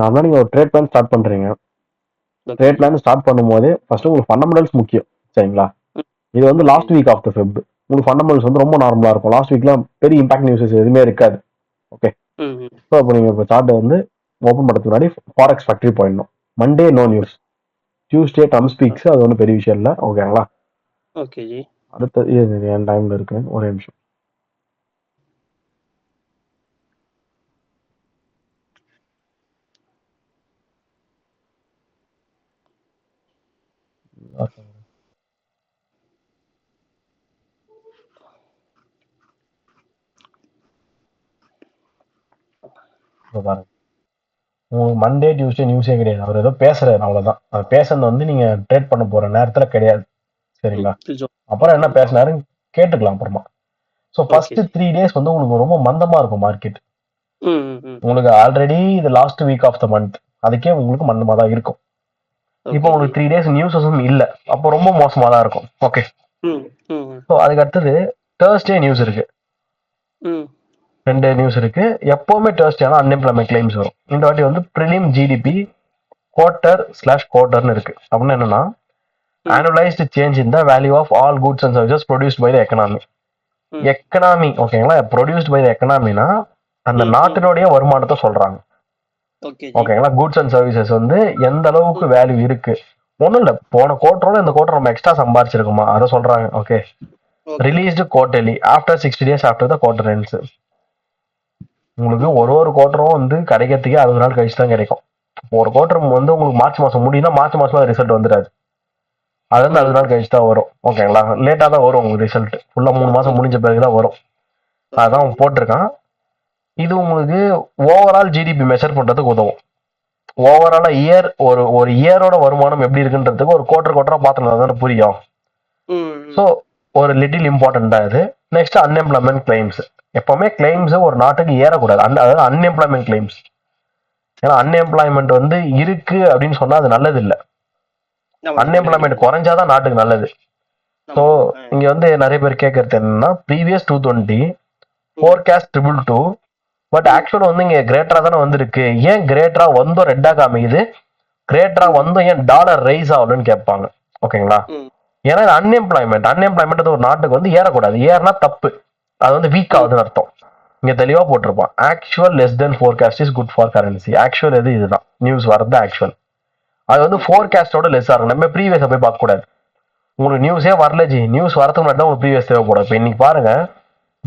நார்மலா நீங்க ஒரு ட்ரேட் பிளான் ஸ்டார்ட் பண்றீங்க. ஓகே ட்ரேட் பிளான் ஸ்டார்ட் பண்ணும்போது ஃபர்ஸ்ட் உங்களுக்கு ஃபண்டமெண்டல்ஸ் முக்கியம். சரிங்களா? இது வந்து okay last week of the Feb. உங்களுக்கு ஃபண்டமெண்டல்ஸ் வந்து ரொம்ப நார்மலா இருக்கும். லாஸ்ட் வீக்ல பெரிய இம்பாக்ட் நியூஸஸ் எதுவுமே இருக்காது. ஓகே. ம் ஸோ அப்போ நீங்க இப்போ சார்ட்டை வந்து ஓப்பன் பண்ணுறதுக்கு முன்னாடி ஃபாரெக்ஸ் ஃபேக்டரி போயிடணும். Monday no news. டியூஸ்டே டம் ஸ்பீக்ஸ், அது ஒன்றும் பெரிய விஷயம் இல்லை. ஓகேங்களா? ஓகே ஜி. அடுத்த என் டைம்ல இருக்கு, ஒரே நிமிஷம். பாருங்க, உங்களுக்கு மண்டே டியூஸ்டே நியூஸே கிடையாது. அவர் ஏதோ பேசுறாரு, அவ்வளவுதான். அது பேசுறது வந்து நீங்க ட்ரேட் பண்ண போற நேரத்துல கிடையாது. சரிங்களா? அப்புறம் என்ன பேசினாருன்னு கேட்டுக்கலாம் அப்புறமா. ஸோ ஃபர்ஸ்ட் 3 days வந்து உங்களுக்கு ரொம்ப மந்தமா இருக்கும் மார்க்கெட். உங்களுக்கு ஆல்ரெடி இது last week of the month, அதுக்கே உங்களுக்கு மந்தமா தான் இருக்கும். இப்போ உங்களுக்கு 3 days நியூஸஸும் இல்ல, அப்போ ரொம்ப மோசமா தான் இருக்கும். ஓகே. ஸோ அதுக்கு அடுத்தது தேர்ஸ்டே நியூஸ் இருக்கு. 2 நியூஸ் இருக்கு. எப்பவுமே தேர்ஸ்டே அன்எம்ப்ளாய்மெண்ட் கிளைம்ஸ் வரும். இந்த வாட்டி வந்து ப்ரிலிம் ஜிடிபி குவார்டர்னு இருக்கு. அப்படின்னா என்னன்னா, annualized change in the value of all goods and services produced by the economy. Economy, ஓகேங்களா? ப்ரொடியூஸ்ட் பை த எக்கனாமினா அந்த நாட்டினுடைய வருமானத்தை சொல்றாங்க. ஓகேங்களா? கூட்ஸ் அண்ட் சர்வீசஸ் வந்து எந்த அளவுக்கு வேல்யூ இருக்கு. ஒன்றும் இல்லை, போன குவார்டரோட இந்த குவார்டர் நம்ம எக்ஸ்ட்ரா சம்பாரிச்சிருக்குமா அதை சொல்றாங்க. Okay. Released quarterly after 60 days after the quarter ends. உங்களுக்கு ஒரு குவார்டரும் வந்து கிடைக்கிறதுக்கே 60 நாள் கழிச்சு தான் கிடைக்கும். ஒரு குவார்டர் வந்து உங்களுக்கு மார்ச் மாசம் முடியும்னா மார்ச் மாசம் ரிசல்ட் வந்துடாது. அது வந்து 60 நாள் கழிச்சு தான் வரும். ஓகேங்களா? லேட்டாக தான் வரும் உங்களுக்கு ரிசல்ட். ஃபுல்லா 3 மாசம் முடிஞ்ச பிறகு தான் வரும். அதான் போட்டிருக்கான். இது உங்களுக்கு ஓவரால் ஜிடிபி மெஷர் பண்றதுக்கு உதவும். ஓவராலா இயர் ஒரு இயரோட வருமானம் எப்படி இருக்குன்றதுக்கு ஒரு குவார்டரா பார்த்தோம்னா தானே புரியும். ஸோ ஒரு லிட்டில் இம்பார்ட்டன்ட் தான் இது. Next unemployment claims. எப்பவுமே கிளைம்ஸ் ஒரு நாட்டுக்கு ஏறக்கூடாது. அதாவது அன்எம்ப்ளாய்மெண்ட் கிளைம்ஸ். ஏன்னா அன்எம்ப்ளாய்மெண்ட் வந்து இருக்கு அப்படின்னு சொன்னா அது நல்லது இல்லை. அன்எம்ப்ளாய்மெண்ட் குறைஞ்சாதான் நாட்டுக்கு நல்லது. ஸோ இங்க வந்து நிறைய பேர் கேட்கறது என்னன்னா, ப்ரீவியஸ் 220 ஃபோர்காஸ்ட் 222, பட் ஆக்சுவலா வந்து இங்க கிரேட்டரா தானே வந்திருக்கு. ஏன் கிரேட்டரா வந்தோம் ரெட்டா காமிக்குது, கிரேட்டரா வந்தோம் ஏன் டாலர் ரைஸ் ஆகலன்னு கேட்பாங்க. ஓகேங்களா? ஏன்னா அன்எம்ப்ளாய்மெண்ட் ஒரு நாட்டுக்கு வந்து ஏறக்கூடாது. ஏறினா தப்பு, அது வந்து வீக் ஆகுதுன்னு அர்த்தம். இங்க தெளிவா போட்டிருப்பான், actual less than forecast is good for currency. Actual எது இதுதான், நியூஸ் வரது ஆக்சுவல். அது வந்து ஃபோர்காஸ்டோட லெஸ்ஸா இருக்கும். நம்ம ப்ரீவியஸை போய் பார்க்க கூடாது. உங்களுக்கு நியூஸே வரல ஜி, நியூஸ் வரதுக்கு முன்னாடி தான் உங்களுக்கு ப்ரீவியஸ் தேவைப்படும். இப்போ இன்னைக்கு பாருங்க,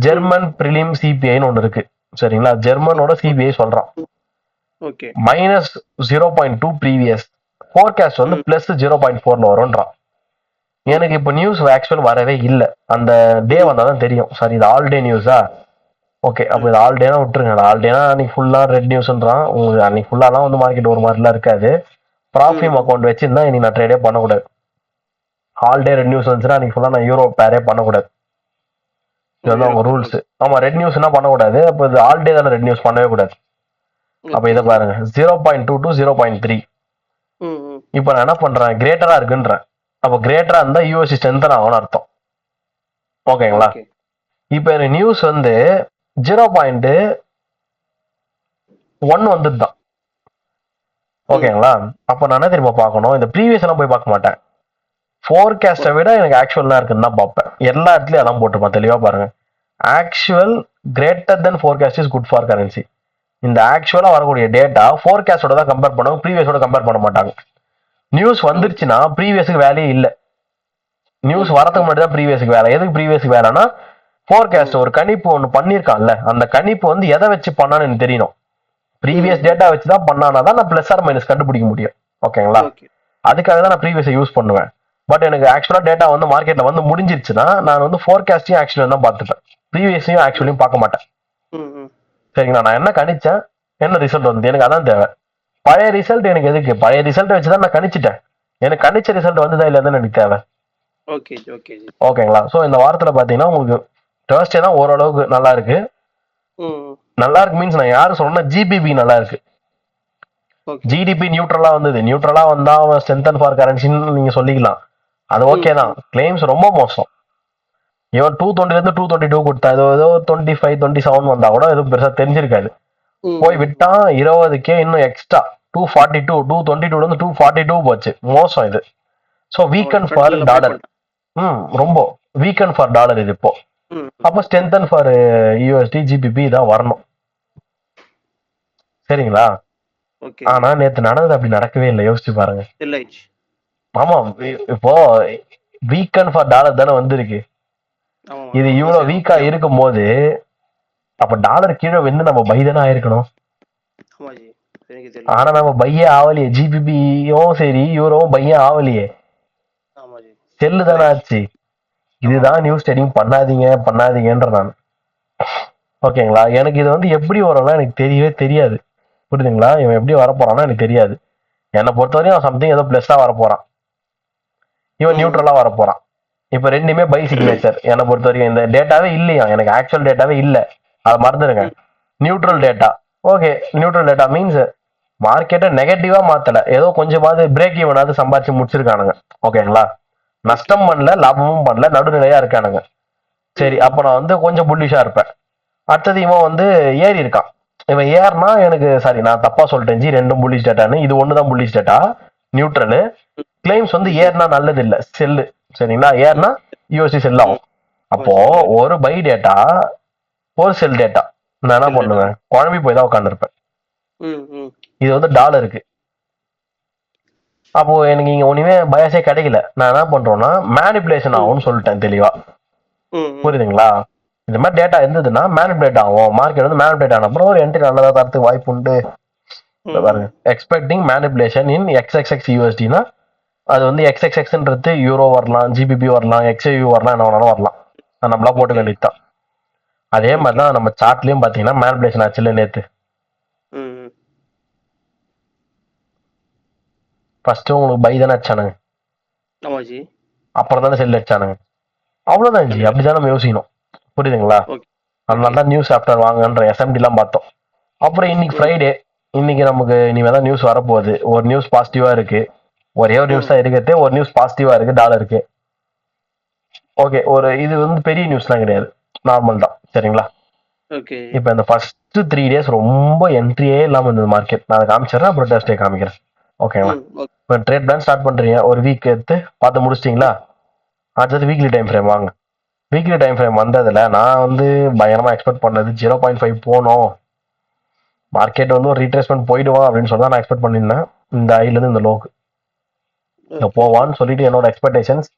ஜெர்மன் பிரிலிம் சிபிஐன்னு ஒன்று இருக்கு. சரிங்களா? ஜெர்மனோட சிபிஐ சொல்றான் -0.2 ப்ரீவியஸ், ஃபோர்காஸ்ட் வந்து +0.4 வரும்ன்றான். எனக்கு இப்போ நியூஸ் ஆக்சுவல் வரவே இல்லை. அந்த டே வந்தாதான் தெரியும். சாரி, இது ஆல் டே நியூஸா? ஓகே, அப்போ இது ஆல் டேனா விட்டுருங்க. ஆல் டேனா அன்னைக்கு ஃபுல்லா ரெட் நியூஸ்ன்றான். உங்களுக்கு அன்னைக்கு ஃபுல்லாலாம் வந்து மார்க்கெட் ஒரு மாதிரிலாம் இருக்காது. ப்ராஃபிம் அக்கௌண்ட் வச்சிருந்தா இன்னைக்கு நான் ட்ரேடே பண்ணக்கூடாது. ஆல் டே ரெட் நியூஸ் வந்துச்சுன்னா அன்னைக்கு ஃபுல்லா நான் யூரோ பேரே பண்ணக்கூடாது. இது வந்து அவங்க ரூல்ஸ். ஆமா, ரெட் நியூஸ்னா பண்ணக்கூடாது. அப்போ இது ஆல் டே தானே, ரெட் நியூஸ் பண்ணவே கூடாது. அப்ப இதை பாருங்க, 0.2 to 0.3. இப்ப நான் என்ன பண்றேன், கிரேட்டரா இருக்குன்றேன். அப்ப கிரேட்டரா இருந்தா யூஎஸ்சி ஸ்ட்ரென்தன் ஆகும்னு அர்த்தம். ஓகேங்களா? இப்ப எனக்கு நியூஸ் வந்து 0.1 வந்துதான். ஓகேங்களா? அப்ப நான் என்ன திரும்ப பார்க்கணும், இந்த ப்ரீவியஸ் எல்லாம் போய் பார்க்க மாட்டேன். ஃபோர்காஸ்டை விட எனக்கு ஆக்சுவல் தான் இருக்குன்னு தான் பார்ப்பேன். எல்லா இடத்துலயும் அதான் போட்டுருப்பேன். தெளிவா பாருங்க, actual greater than forecast is good for currency. இந்த ஆக்சுவலா வரக்கூடிய டேட்டா ஃபோர்காஸ்டோட தான் கம்பேர் பண்ணுவாங்க, ப்ரீவியஸோட கம்பேர் பண்ண மாட்டாங்க. நியூஸ் வந்துருச்சுன்னா ப்ரீவியஸுக்கு வேலையே இல்லை. நியூஸ் வரதுக்கு முன்னாடி தான் ப்ரீவியஸுக்கு வேலை. எதுக்கு ப்ரீவியஸுக்கு வேலைன்னா, ஃபோர்காஸ்ட் ஒரு கணிப்பு ஒன்று பண்ணியிருக்கான்ல, அந்த கணிப்பு வந்து எதை வச்சு பண்ணான்னு எனக்கு தெரியணும். ப்ரீவியஸ் டேட்டா வச்சு தான் பண்ணானா தான் நான் பிளஸ் ஆர் மைனஸ் கண்டுபிடிக்க முடியும். ஓகேங்களா? அதுக்காக தான் நான் ப்ரீவியஸை யூஸ் பண்ணுவேன். பட் எனக்கு ஆக்சுவலா டேட்டா வந்து மார்க்கெட்ல வந்து முடிஞ்சிருச்சுன்னா நான் வந்து ஃபோர்காஸ்டையும் ஆக்சுவலும் தான் பார்த்துப்பேன், ப்ரீவியஸையும் ஆக்சுவலையும் பார்க்க மாட்டேன். சரிங்களா? நான் என்ன கணிச்சேன், என்ன ரிசல்ட் வந்து, எனக்கு அதான் தேவை. பழைய ரிசல்ட் எனக்கு எதுக்கு? பழைய ரிசல்ட் வச்சுதான் நான் கணிச்சிட்டேன். எனக்கு கணிச்ச ரிசல்ட் வந்துதான் இல்லைன்னு எனக்கு தேவை. ஓகேங்களா? ஸோ இந்த வாரத்தில் பார்த்தீங்கன்னா உங்களுக்கு தேர்ஸ்டே தான் ஓரளவுக்கு நல்லா இருக்கு. நல்லா இருக்கு மீன்ஸ் நான் யாரும் சொல்லணும்னா ஜிபிபி நல்லா இருக்கு. ஜிடிபி நியூட்ரலா வந்தது. நியூட்ரலா வந்தா அவன் ஸ்ட்ரென்தன் ஃபார் கரன்சின்னு நீங்க சொல்லிக்கலாம். அது ஓகே தான். கிளைம்ஸ் ரொம்ப மோசம். இவன் 220 222 கொடுத்தா, ஏதோ 25 27 வந்தா கூட எதுவும் பெருசா தெரிஞ்சிருக்காது. போய் விட்டான் 20K இன்னும் எக்ஸ்ட்ரா 242 222 வந்து 242 போச்சு. மோசம் இது. So weaken for dollar. ரொம்ப வீக்கன் ஃபார் டாலர் இது இப்போ. அப்போ ஸ்ட்ரென்தன் ஃபார் யூஎஸ்டி ஜிபிபி தான் வரணும். சரிங்களா? ஆனா நேத்து நடந்தது அப்படி நடக்கவே இல்லை. யோசிச்சு பாருங்க. ஆமா, இப்போ வீக்கன் ஃபார் டாலர் தானே வந்திருக்கு. இது இவ்வளவு வீக்கா இருக்கும் போது அப்ப டாலர் கீழே வந்து நம்ம பை தானே ஆயிருக்கணும். ஆனா நம்ம பையே ஆவலியே. ஜிபிபியும் சரி யூரோவும் பையே ஆவலியே. செல்லு தானே ஆச்சு. இதுதான் நியூஸ் ட்ரேடிங் பண்ணாதீங்கன்ற நான். ஓகேங்களா? எனக்கு இது வந்து எப்படி வரும்னா எனக்கு தெரியவே தெரியாது. புரியுதுங்களா? இவன் எப்படி வரப்போறான்னா எனக்கு தெரியாது. என்னை பொறுத்தவரையும் அவன் சம்திங் ஏதோ பிளஸ்ஸா வரப்போறான். இவன் நியூட்ரலா வரப்போறான். இப்ப ரெண்டுமே பை சிக்னேச்சர். என்னை பொறுத்த வரைக்கும் இந்த டேட்டாவே இல்லையா, எனக்கு ஆக்சுவல் டேட்டாவே இல்ல, அதை மறந்துடுங்க. Neutral data. Okay, neutral data means மார்க்கெட்டை நெகட்டிவா மாத்தல, ஏதோ கொஞ்சமாவது பிரேக் ஈவனாவது சம்பாதிச்சு முடிச்சிருக்கானுங்க. ஓகேங்களா? நஷ்டம் பண்ணல, லாபமும் பண்ணல, நடுநிலையா இருக்கானுங்க. சரி, அப்ப நான் வந்து கொஞ்சம் புல்லிஷா இருப்பேன். அடுத்தது இவன் வந்து ஏறி இருக்கான். இவன் ஏறினா எனக்கு சாரி நான் தப்பா சொல்லிட்டேன் ஜி, ரெண்டும் புல்லிஷ் டேட்டான்னு. இது ஒண்ணுதான் புல்லிஷ் டேட்டா, நியூட்ரலு. கிளைம்ஸ் வந்து ஏறினா நல்லது இல்ல, செல்லு. சரிங்களா? ஏறினா யூஎஸ்டி செல் ஆகும். அப்போ ஒரு பை டேட்டா ஒரு செல் டேட்டா நான் என்ன பண்ணுவேன், குழம்பி போய் தான் உட்காந்துருப்பேன். இது வந்து டாலருக்கு. அப்போ எனக்கு இங்க ஒண்ணுமே பயாஸே கிடைக்கல. நான் என்ன பண்றோம்னா மேனிபுலேஷன் ஆகும்னு சொல்லிட்டேன் தெளிவா. புரியுதுங்களா? இந்த மாதிரி டேட்டா இருந்ததுன்னா மேனிபுலேட் ஆகும். மார்க்கெட் வந்து மேனிபுலேட் ஆன அப்புறம் ஒரு என்ட்ரி நல்லதா தரத்துக்கு வாய்ப்பு உண்டு. பாருங்க, எக்ஸ்பெக்டிங் மேனிபுலேஷன் இன் எக்ஸ்எக்ஸ்எக்ஸ் யூஎஸ்டினா அது வந்து எக்ஸ்எக்ஸ்எக்ஸ்ன்றது யூரோ வரலாம், ஜிபிபி வரலாம், எக்ஸ்ஏயூ வரலாம், என்ன வேணாலும் வரலாம். நம்மளா போட்டு வேண்டியதுதான். அதே மாதிரிதான் நம்ம சார்ட்லயும் பாத்தீங்கன்னா மேனிபுலேஷன் ஆச்சு இல்ல நேத்து. ஃபர்ஸ்ட் உங்களுக்கு பை தானே அடிச்சானுங்க, அப்புறம் தானே செல் அடிச்சானுங்க. அவ்வளவுதான் ஜி, அப்படிதான் நம்ம யோசிக்கணும். புரியுதுங்களா? அதனால தான் நியூஸ் ஆஃப்டர் வாங்கன்ற எஸ்எம்டி எல்லாம் பார்த்தோம். அப்புறம் இன்னைக்கு ஃப்ரைடே, இன்னைக்கு நமக்கு இனிமே தான் நியூஸ் வரப்போகுது. ஒரு நியூஸ் பாசிட்டிவா இருக்கு, ஒரே ஒரு நியூஸ் தான் இருக்கிறது. ஒரு நியூஸ் பாசிட்டிவா இருக்கு டாலருக்கு. ஓகே, ஒரு இது வந்து பெரிய நியூஸ்லாம் கிடையாது, நார்மல் தான். சரிங்களா? இப்ப இந்த ஃபர்ஸ்ட் 3 days ரொம்ப என்ட்ரியே இல்லாம இருந்தது மார்க்கெட். நான் அதை காமிச்சிடறேன், அப்புறம் டெஸ்டே காமிக்கிறேன். ஓகேங்களா? இப்போ ட்ரேட் பிளான் ஸ்டார்ட் பண்றீங்க, ஒரு வீக் எடுத்து பார்த்து முடிச்சிட்டிங்களா? அடுத்தது வீக்லி டைம் ஃப்ரேம் வாங்க. வீக்லி டைம் ஃப்ரேம் வந்ததுல நான் வந்து பயங்கரமா எக்ஸ்பெக்ட் பண்ணது 0.5 போனோம், மார்க்கெட் வந்து ஒரு ரீட்ரேஸ்மெண்ட் போயிடுவான் அப்படின்னு சொல்லி தான் நான் எக்ஸ்பெக்ட் பண்ணியிருந்தேன். இந்த ஐல இருந்து இந்த லோக்கு போவான்னு சொல்லிட்டு என்னோட எக்ஸ்பெக்டேஷன்ஸ்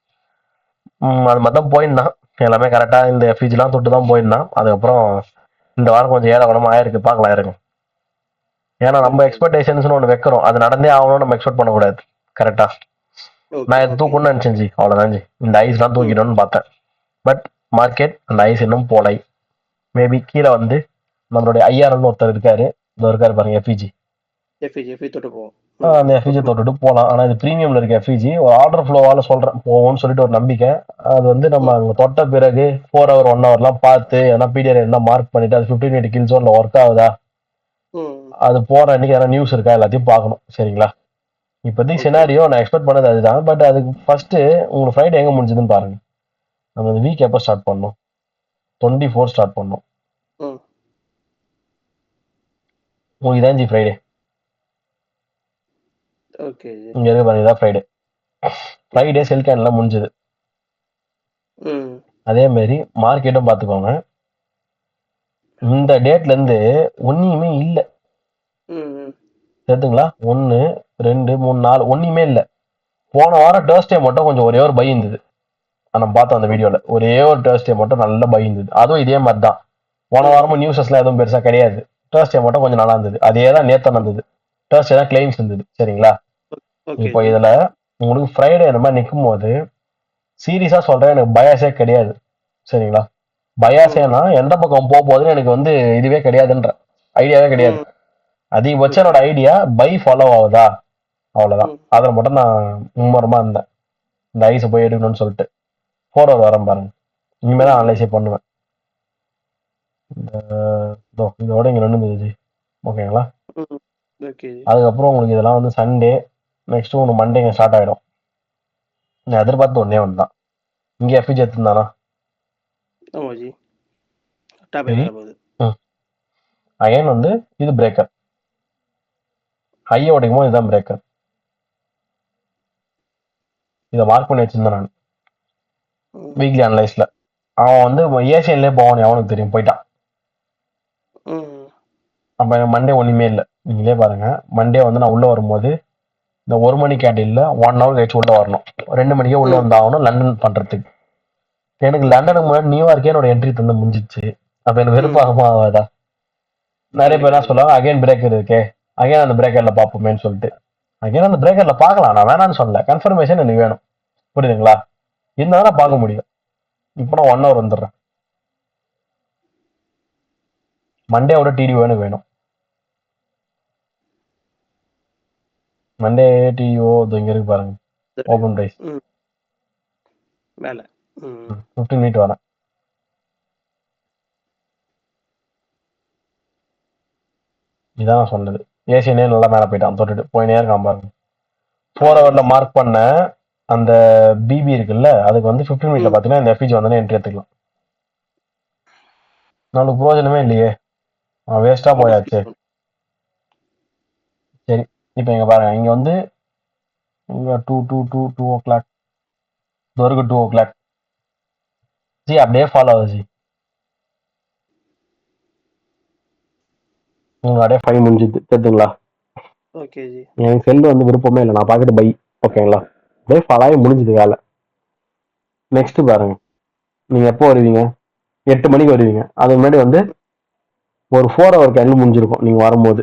அது மாதிரி தான் போயிருந்தான். எல்லாமே கரெக்டா இந்த எஃப்இஜிலாம் தொட்டு தான் போயிருந்தான். அதுக்கப்புறம் இந்த வாரம் கொஞ்சம் ஏழகுணமா ஆயிருக்கு, பார்க்கலாம் இருங்க. ஏன்னா நம்ம எக்ஸ்பெக்டேஷன்ஸ்னு ஒன்று வைக்கிறோம், அது நடந்தே ஆகணும்னு நம்ம எக்ஸ்பெக்ட் பண்ணக்கூடாது. கரெக்டா? நான் இது தூக்கணும்னு நினைச்சேன் ஜி, அவ்வளோதான் ஜி. இந்த ஐஸ்லாம் தூக்கிடணும்னு பார்த்தேன். பட் மார்க்கெட் அந்த ஐஸ் இன்னும் போலை. மேபி கீழே வந்து நம்மளுடைய ஐஆர்னு ஒருத்தர் இருக்காரு, இதோ இருக்காரு பாருங்க, எஃப்இஜி. அந்த எஃப்இஜி தொட்டுட்டு போகலாம். ஆனால் இது ப்ரீமியம்ல இருக்க எஃப்இஜி ஒரு ஆர்டர் ஃப்ளோவால சொல்றேன் போவோம்னு சொல்லிட்டு ஒரு நம்பிக்கை. அது வந்து நம்ம அங்கே தொட்ட பிறகு 4 hour 1 hourலாம் பார்த்து எதனா பிடிஆர் என்ன மார்க் பண்ணிட்டு அது 15 கில் ஜோன்ல ஒர்க் ஆகுதா, அது போற அன்னைக்கு எதனா நியூஸ் இருக்கா, எல்லாத்தையும் பார்க்கணும். சரிங்களா? இப்போதைக்கு சினாரியோ நான் எக்ஸ்பெக்ட் பண்ணது அதுதான். பட் அதுக்கு ஃபர்ஸ்ட் உங்களுக்கு ஃப்ரைடே எங்க முடிஞ்சதுன்னு பாருங்க. நம்ம இந்த வீக் எப்போ ஸ்டார்ட் பண்ணோம்? 24 ஸ்டார்ட் பண்ணோம். உங்களுக்கு இதான் ஜி ஃப்ரைடே. இங்க இருக்க பாருங்க, இதான் ஃப்ரைடே. ஃப்ரைடே செல் கேன்லாம் முடிஞ்சது. அதே மாதிரி மார்க்கெட்டும் பார்த்துக்கோங்க, இந்த டேட்ல இருந்து ஒன்னுமே இல்லை. தெரியுதுங்களா? 1 2 3 4 ஒன்னுமே இல்லை. போன வாரம் டர்ஸ்டே மட்டும் கொஞ்சம் ஒரே ஒரு பை இருந்தது, நம்ம பார்த்தோம் அந்த வீடியோல. ஒரே ஒரு டர்ஸ்டே மட்டும் நல்ல பை இருந்தது. அதுவும் இதே மாதிரி தான். போன வாரமும் நியூஸஸ்லாம் எதுவும் பெருசா கிடையாது, டர்ஸ்டே மட்டும் கொஞ்சம் நல்லா இருந்தது. அதே தான் நேத்து நடந்தது. டர்ஸ்டே தான் கிளைம்ஸ் இருந்தது. சரிங்களா? இப்போ இதுல உங்களுக்கு ஃப்ரைடே இந்த மாதிரி நிற்கும் போது சீரியஸா சொல்றேன், எனக்கு பயாஸே கிடையாது. சரிங்களா? பயாஸேனா எந்த பக்கம் போக போகுதுன்னு எனக்கு வந்து இதுவே கிடையாதுன்ற ஐடியாவே கிடையாது. அதிகபட்சம் என்னோட ஐடியா பை ஃபாலோ ஆகுதா, அவ்வளவுதான். அதில் மட்டும் நான் மும்மரமா இருந்தேன், இந்த ஐஸை போய் எடுக்கணும்னு சொல்லிட்டு. 4 hour வரேன் பாருங்க, இனிமேல் தான் அனலைஸே பண்ணுவேன். இதோட இங்க நின்றுது. ஓகேங்களா? அதுக்கப்புறம் உங்களுக்கு இதெல்லாம் வந்து சண்டே, நெக்ஸ்ட் ஒன்று மண்டே இங்கே ஸ்டார்ட் ஆகிடும். நான் எதிர்பார்த்து ஒன்னே ஒன்று தான், இங்கே எஃப்இஜி எடுத்துருந்தானா அகைன் வந்து இது பிரேக்கர். ஹையை உடைக்கும் போது இதுதான் பிரேக்கர். இதை மார்க் பண்ணி வச்சிருந்தேன் நான் வீக்லி அனலைஸ்ல. அவன் வந்து ஏசியன்லேயே போவான், அவனுக்கு தெரியும், போயிட்டான். அப்போ மண்டே ஒன்றுமே இல்லை. நீங்களே பாருங்க, மண்டே வந்து நான் உள்ளே வரும்போது இந்த 1 மணி கேண்டில்ல 1 ஹவர் கழிச்சு உள்ளே வரணும். 2 மணிக்கே உள்ளே வந்தாகணும் லண்டன் பண்ணுறதுக்கு. எனக்கு லண்டனுக்கு முன்னாடி நியூயார்க்கே என்னோட என்ட்ரி தந்து முடிஞ்சிச்சு. அப்போ எனக்கு வெறுப்பாகமா ஆகாதா? நிறைய பேர் என்ன சொல்லுவாங்க, அகைன் பிரேக்கர் இருக்கே, அகைன் அந்த பிரேக்கர்ல பார்ப்போமேன்னு சொல்லிட்டு. அகைன் அந்த பிரேக்கர்ல பார்க்கலாம், நான் வேணான்னு சொல்லல. கன்ஃபர்மேஷன் எனக்கு வேணும், புரியுதுங்களா? இருந்தாலும் நான் பார்க்க முடியும். இப்போ நான் 1 ஹவர் வந்துடுறேன். மண்டேவோட டிடிஓ எனக்கு வேணும். மண்டே டிடிஓ இங்க இருக்கு பாருங்க, ஓபன் பிரைஸ் மேல 15 மினிட் வரேன். இதான் நான் சொன்னது. ஏசியனே நல்லா மேலே போயிட்டான், தொட்டுட்டு போயினே இருக்கான் பாருங்க. 4 ஹவர்ல மார்க் பண்ண அந்த பிபி இருக்குல்ல, அதுக்கு வந்து 15 மினிட்ல பார்த்தீங்கன்னா இந்த எஃபிஜி வந்தோடனே என்ட்ரி எடுத்துக்கலாம். நம்மளுக்கு பிரயோஜனமே இல்லையே, வேஸ்டா போயாச்சு. சரி, இப்போ இங்க பாருங்க, இங்க வந்து இங்க 2 ஓ கிளாக் வரைக்கும் 2 ஓ கிளாக் ஜி அப்படியே ஃபாலோ ஆகுது ஜி. அப்படியே 5 முடிஞ்சுது, தெரியுதுங்களா? Okay G. எனக்கு செல் வந்து விருப்பமே இல்லை, நான் பார்த்துட்டு பை. ஓகேங்களா? அப்படியே ஃபாலோ ஆகி முடிஞ்சுது வேலை. நெக்ஸ்ட் பாருங்க, நீங்க எப்போ வருவீங்க? 8 மணிக்கு வருவீங்க. அதுக்கு முன்னாடி வந்து ஒரு 4 ஹவர் கேண்டில் முடிஞ்சிருக்கும் நீங்க வரும்போது.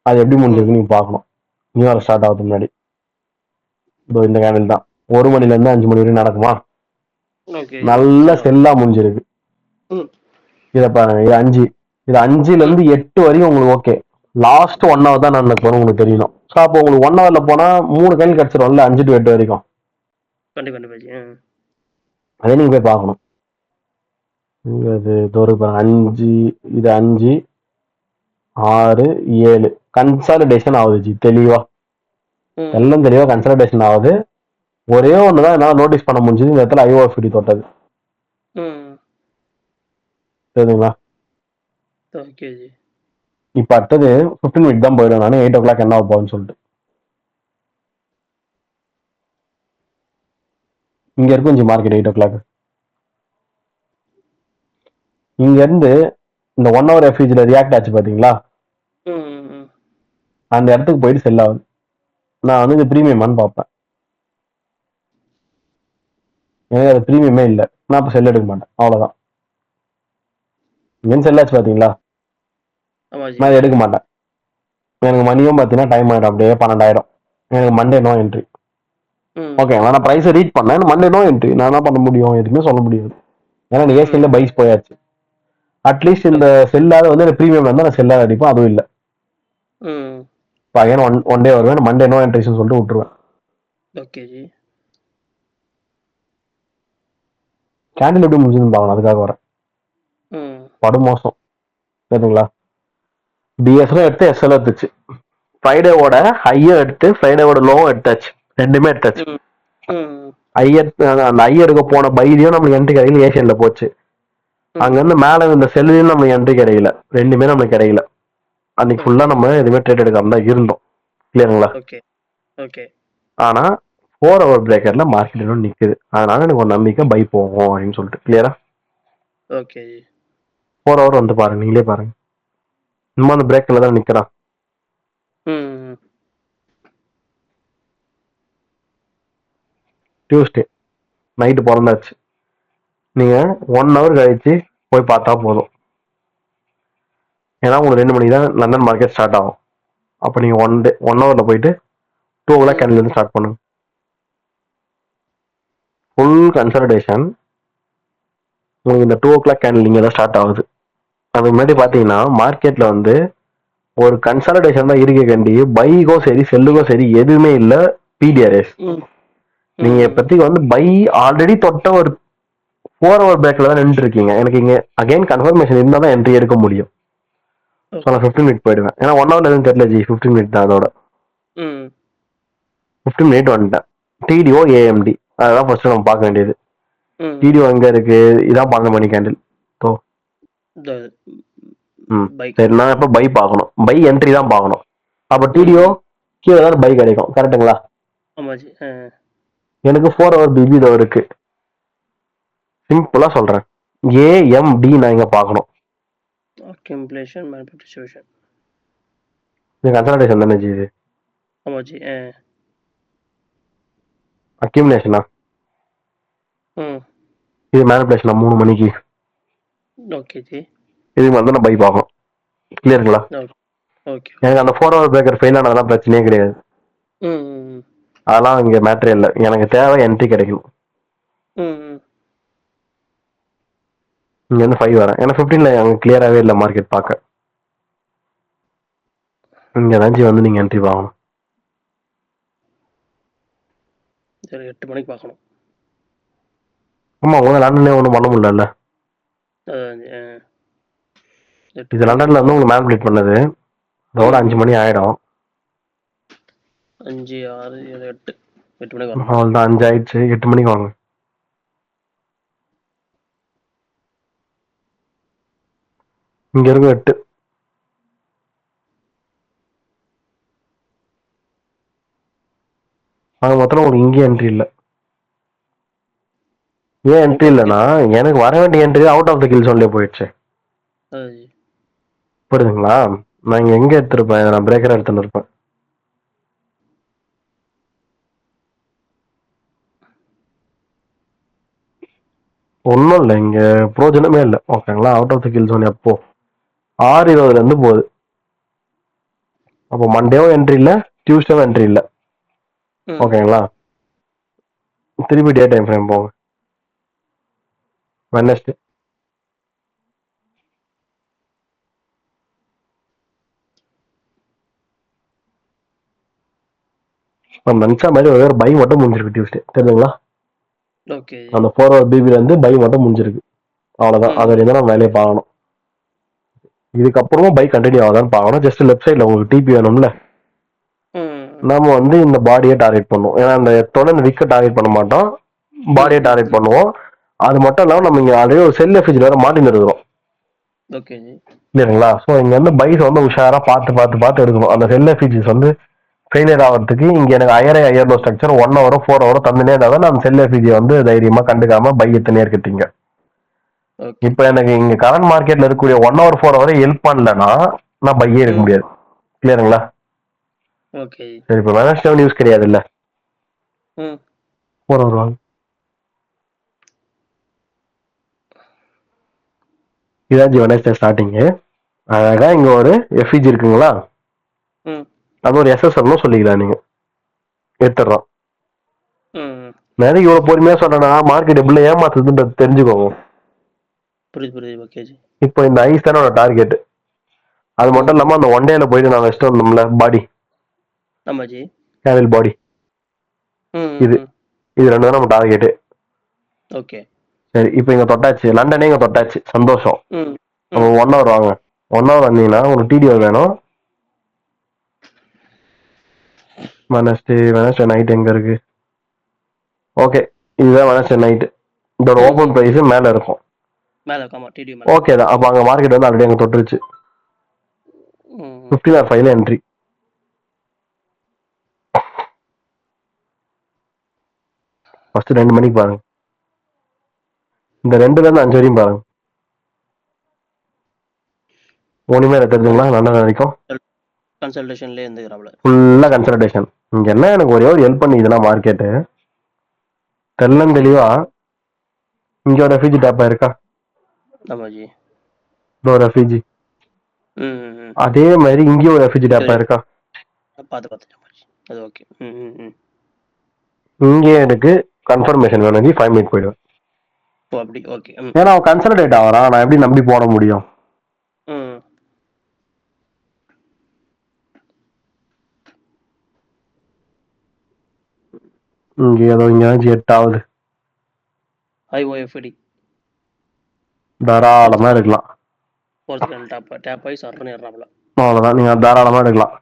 அது எப்படி முடிஞ்சிருக்கு நீங்க பார்க்கணும். நியூ இயர் ஸ்டார்ட் ஆகுது முன்னாடி இந்த கேண்டில் தான் 1 மணில இருந்து 5 மணி வரைக்கும் நடக்குமா? நல்ல செல்லா முடிஞ்சிருக்கு. இதை பாருங்க, இது 5, இது 5ல இருந்து 8 வரைக்கும் உங்களுக்கு ஓகே. லாஸ்ட் 1 ஹவர் தான் நடக்க போறோம், உங்களுக்கு தெரியணும். ஸோ அப்போ உங்களுக்கு 1 ஹவர்ல போனா 3 கேண்டில் கிடைச்சிரும்ல, 5 to 8 வரைக்கும். அதே நீங்க போய் பார்க்கணும். இது பாருங்க, 5, இது 5, 6, 7 கன்சாலிடேஷன் ஆகுது ஜி. தெளிவா எல்லாம் தெளிவா கன்சாலிடேஷன் ஆகுது. ஒரே ஒண்ணுதான் என்னால நோட்டீஸ் பண்ண முடிஞ்சது, இந்த இடத்துல ஐஓஎஃப்டி தொட்டது. சரிங்களா? இப்ப அடுத்தது 15 மினிட் தான் போயிடும். நானு 8 o'clock என்ன போகுதுன்னு சொல்லிட்டு இங்க இருக்கும் ஜி மார்க்கெட் 8 o'clock. இங்க இருந்து இந்த 1 hour எஃபிஜில ரியாக்ட் ஆச்சு பாத்தீங்களா, அந்த இடத்துக்கு போயிட்டு செல் ஆகுது. நான் வந்து இது ப்ரீமியமானு பார்ப்பேன். எனக்கு அது ப்ரீமியமே இல்லை, நான் இப்போ செல் எடுக்க மாட்டேன், அவ்வளவுதான். இங்க செல் ஆச்சு பாத்தீங்களா, நான் எடுக்க மாட்டேன். எனக்கு மணியும் பார்த்தீங்கன்னா டைம் ஆயிடும், அப்படியே 12,000. எனக்கு மண்டே நோ என்ட்ரி. ஓகே, நான் ப்ரைஸை ரீட் பண்ணேன், மண்டே நோ என்ட்ரி. நான் என்ன பண்ண முடியும்? எதுவுமே சொல்ல முடியாது. ஏன்னா ஏசியில் பைஸ் போயாச்சு. அட்லீஸ்ட் இந்த செல்லாத வந்து எனக்கு ப்ரீமியம் வந்து நான் செல்லாத அடிப்பேன், அதுவும் இல்லை. இப்போ அகைன் ஒன் டே வருவேன், மண்டே நோ என்ட்ரிஸ்ன்னு சொல்லிட்டு விட்டுருவேன். கேண்டில் எப்படி முடிஞ்சதுன்னு பார்க்கணும், அதுக்காக வரேன். படும் மோசம், சரிங்களா? பிஎஸ்எல் எடுத்து எஸ்எல் எடுத்துச்சு. ஃப்ரைடேவோட ஹையை எடுத்து ஃப்ரைடேவோட லோவும் எடுத்தாச்சு, ரெண்டுமே எடுத்தாச்சு. அந்த ஐ எடுக்க போன பைலியும் நம்மளுக்கு என்ட்ரி கிடைக்கல, ஏசியன்ல போச்சு. அங்க இருந்து மேல இந்த செல்லையும் நம்மளுக்கு என்ட்ரி கிடைக்கல, ரெண்டுமே நம்மளுக்கு கிடைக்கல. அன்னைக்கு ஃபுல்லா நம்ம எதுவுமே ட்ரேட் எடுக்காம தான் இருந்தோம், கிளியருங்களா? ஆனா 4 hour பிரேக்கர்ல மார்க்கெட் இன்னும் நிக்குது. அதனால எனக்கு ஒரு நம்பிக்கை பை போகும் அப்படின்னு சொல்லிட்டு. கிளியரா? 4 hour வந்து பாருங்க, நீங்களே பாருங்க. இன்னும் அந்த பிரேக்கர்ல தான் நிக்கிறான். டியூஸ்டே நைட்டு பிறந்தாச்சு. நீங்க 1 hour கழிச்சு போய் பார்த்தா போதும். ஏன்னா உங்களுக்கு 2 மணிக்கு தான் லண்டன் மார்க்கெட் ஸ்டார்ட் ஆகும். அப்போ நீங்க 1 hourல போயிட்டு 2 o'clock கேண்டில் இருந்து ஸ்டார்ட் பண்ணுங்க. ஃபுல் கன்சல்டேஷன் உங்களுக்கு இந்த 2 o'clock கேண்டில் நீங்க தான் ஸ்டார்ட் ஆகுது. அதுக்கு முன்னாடி பாத்தீங்கன்னா மார்க்கெட்ல வந்து ஒரு கன்சல்டேஷன் தான் இருக்கே கண்டி, பைக்கோ சரி செல்லுக்கோ சரி எதுவுமே இல்லை. பிடிஆர்எஸ் நீங்க இப்போதைக்கு வந்து பை ஆல்ரெடி தொட்ட ஒரு 4 hour பேக்ல தான் நின்று இருக்கீங்க. எனக்கு இங்க அகைன் கன்ஃபர்மேஷன் இருந்தால் தான் என்ட்ரி எடுக்க முடியும். ஸோ நான் 15 மினிட் போயிடுவேன். ஏன்னா 1 hour எதுவும் தெரியல ஜி, 15 மினிட் தான் அதோட. 15 மினிட் வந்துட்டேன். டிடிஓ ஏஎம்டி அதான் ஃபர்ஸ்ட் நம்ம பார்க்க வேண்டியது. டிடிஓ எங்க இருக்கு? இதான் 12 மணி கேண்டில். பை சரி, நான் இப்ப பை பார்க்கணும், பை என்ட்ரி தான் பார்க்கணும். அப்ப டிடிஓ ம் கீழே தான் பை கிடைக்கும், கரெக்ட்டுங்களா? ஆமாஜி. எனக்கு 4 hour பிபி தான் இருக்கு. சிம்பிளா சொல்றேன், ஏஎம்டி நான் இங்க பார்க்கணும். Accumulation manipulation. இது கன்சல்டேஷன் தானே ஜி? இது ஆமாஜி. அக்யூமுலேஷனா? ம் இது மேனிபுலேஷனா 3 மணிக்கு? Okay G. இதுக்கு வந்து நான் பை பார்க்கணும். கிளியருங்களா? ஓகே. எனக்கு அந்த 4 hour பிரேக்கர் ஃபெயில் ஆனதெல்லாம் பிரச்சனையே கிடையாது. ம் அதெல்லாம் இங்க மேட்ரே இல்லை. எனக்கு தேவை என்ட்ரி கிடைக்கும். ம் இங்க வந்து 5 வரேன், ஏன்னா 15ல அங்க கிளியராகவே இல்லை மார்க்கெட் பார்க்க. இங்க தான் ஜி வந்து நீங்க என்ட்ரி பார்க்கணும். சரி, 8 மணிக்கு பார்க்கணும். ஆமா, உங்க லண்டன்லேயே ஒன்றும் பண்ண முடியல. அதான் ஜி. 8 இது லண்டன்ல வந்து உங்களுக்கு மேனிபுலேட் பண்ணது, அதோட 5 மணி ஆயிடும். 5 6 7 8 மணிக்கு வரணும். அவ்வளோதான், 5 ஆயிடுச்சு. 8 மணிக்கு வாங்க. இங்க இருக்கும் 8. அது மொத்தம் உங்களுக்கு இங்கே என்ட்ரி இல்லை. ஏன் என்ட்ரி இல்லைன்னா, எனக்கு வர வேண்டிய entry out of the kill ஜோன்லேயே போயிடுச்சு. அதான் ஜி. புரியுதுங்களா? நான் இங்க எங்க எடுத்திருப்பேன், நான் பிரேக்கர் எடுத்துன்னு இருப்பேன். ஒன்றும் இல்லை, இங்க பிரோஜனமே இல்லை. ஓகேங்களா? Out of the kill zone எப்போ 6:20 இருந்து போகுது. அப்போ மண்டேவும் என்ட்ரி இல்லை, டியூஸ்டேவும் என்ட்ரி இல்லை. ம் ஓகேங்களா? திருப்பி டே டைம் ஃப்ரேம் போங்க. வெட்னஸ்டே நம்ம நினைச்ச மாதிரி ஒரு பை மட்டும் முடிஞ்சிருக்கு டியூஸ்டே, தெரியுதுங்களா? Okay G. அந்த 4 hour பிபில இருந்து பை மட்டும் முடிஞ்சிருக்கு. அவ்வளவுதான். ம். அது வரைக்கும் நம்ம வேலையை பார்க்கணும். இதுக்கப்புறமும் பை கண்டினியூ ஆகுதான்னு பார்க்கணும். ஜஸ்ட் லெஃப்ட் சைடில் உங்களுக்கு டிபி வேணும்ல, ம் நம்ம வந்து இந்த பாடியை டார்கெட் பண்ணுவோம். ஏன்னா இந்த தொடர்ந்து விக்க டார்கெட் பண்ண மாட்டோம், பாடியை டார்கெட் பண்ணுவோம். அது மட்டும் இல்லாமல் நம்ம இங்கே ஆல்ரெடி ஒரு செல் எஃபிஜில் வேற மாட்டின்னு இருக்கிறோம், ஓகே ஜி. இல்லைங்களா? ஸோ இங்க வந்து பைஸ் வந்து உஷாரா பார்த்து பார்த்து பார்த்து எடுக்கணும். அந்த செல் எஃபிஜிஸ் வந்து ஃபெயிலியர் ஆகிறதுக்கு இங்க எனக்கு ஐயர்லோ ஸ்ட்ரக்சர் 1 hour 4 hour தந்துனே இருந்தால் நான் செல் எஃபிஜி வந்து தைரியமா கண்டுக்காம பை எத்தனை இருக்கீங்க. ஓகே. இப்போ எனக்கு இங்க கரண்ட் மார்க்கெட்ல இருக்கக்கூடிய 1 hour 4 hour ஹெல்ப் பண்ணலன்னா நான் பையே இருக்க முடியாது. கிளியருங்களா? ஓகே ஜி. சரி, இப்போ வெனஸ்டே நியூஸ் கிடையாது இல்ல, ம் 4 hour வாங்க. இதான் வெனஸ்டே ஸ்டார்டிங்கு. அழகா இங்க ஒரு எஃபிஜி இருக்குங்களா, ம் அது ஒரு எஸ்எஸ்எல்னு சொல்லிக்கலாம். நீங்க எடுத்துடுறோம். ம் நிறைய இவ்வளவு பொறுமையா சொல்றேன்னா மார்க்கெட் எப்படி ஏமாத்துதுன்றது தெரிஞ்சுக்கோங்க. புரியுது. Okay G. இப்போ இந்த ஐஸ் தானே டார்கெட். அது மட்டும் இல்லாம அந்த ஒன் டேல போயிட்டு நான் வெஸ்ட் வந்தோம்ல பாடி, ஆமா ஜி. கேவில் பாடி, ம் இது இது ரெண்டு தான் நம்ம டார்கெட்டு. ஓகே. சரி, இப்போ இங்க தொட்டாச்சு, லண்டனே இங்க தொட்டாச்சு, சந்தோஷம். ம் அப்போ 1 hour வாங்க. 1 hour வந்தீங்கன்னா உங்களுக்கு டிடிஓ வேணும். வெனஸ்டே நைட் எங்க இருக்கு? ஓகே, இதுதான் வெனஸ்டே நைட். இதோட ஓபன் பிரைஸ் மேல இருக்கும். மேல ஆமா டிடி மேல. ஓகே தான். அப்ப அங்க மார்க்கெட் வந்து ஆல்ரெடி அங்க தொட்டுருச்சு. 15 என்ட்ரி. ஃபர்ஸ்ட் 2 மணிக்கு பாருங்க. இந்த 2ல இருந்து 5 வரையும் பாருங்க. ஒண்ணுமே தெரிஞ்சுங்களா? லண்டன் வரைக்கும் கன்சல்டேஷன்ல இருந்துக்கறாப்ல. ஃபுல்லா கன்சல்டேஷன். இங்க என்ன எனக்கு ஒரே ஒரு ஹெல்ப் பண்ணிதுன்னா மார்க்கெட்டு தெல்லம் தெளிவா இங்க ஒரு ரெஃப்யூஜி டேப் இருக்கா? ஆமா ஜி. ஒரு ரெஃப்யூஜி ம் அதே மாதிரி இங்கே ஒரு ரெஃப்யூஜி டேப் இருக்கா? பார்த்து அது ஓகே. இங்கே எனக்கு கன்ஃபர்மேஷன் வேணும். 5 மினிட் போயிடுவேன். ஓ அப்படி ஓகே. ஏன்னா அவன் கன்சல்டேட் ஆகிறான், நான் எப்படி நம்பி போட முடியும்? ம் இங்க ஏதோ இங்க 8 ஆகுது. ஐஓஎஃப்டி தாராளமா இருக்கலாம். போர்ச்சுகல் டேப் ஆகி சர்வன் ஏறாப்ல. அவ்வளவுதான், நீங்க தாராளமா எடுக்கலாம்.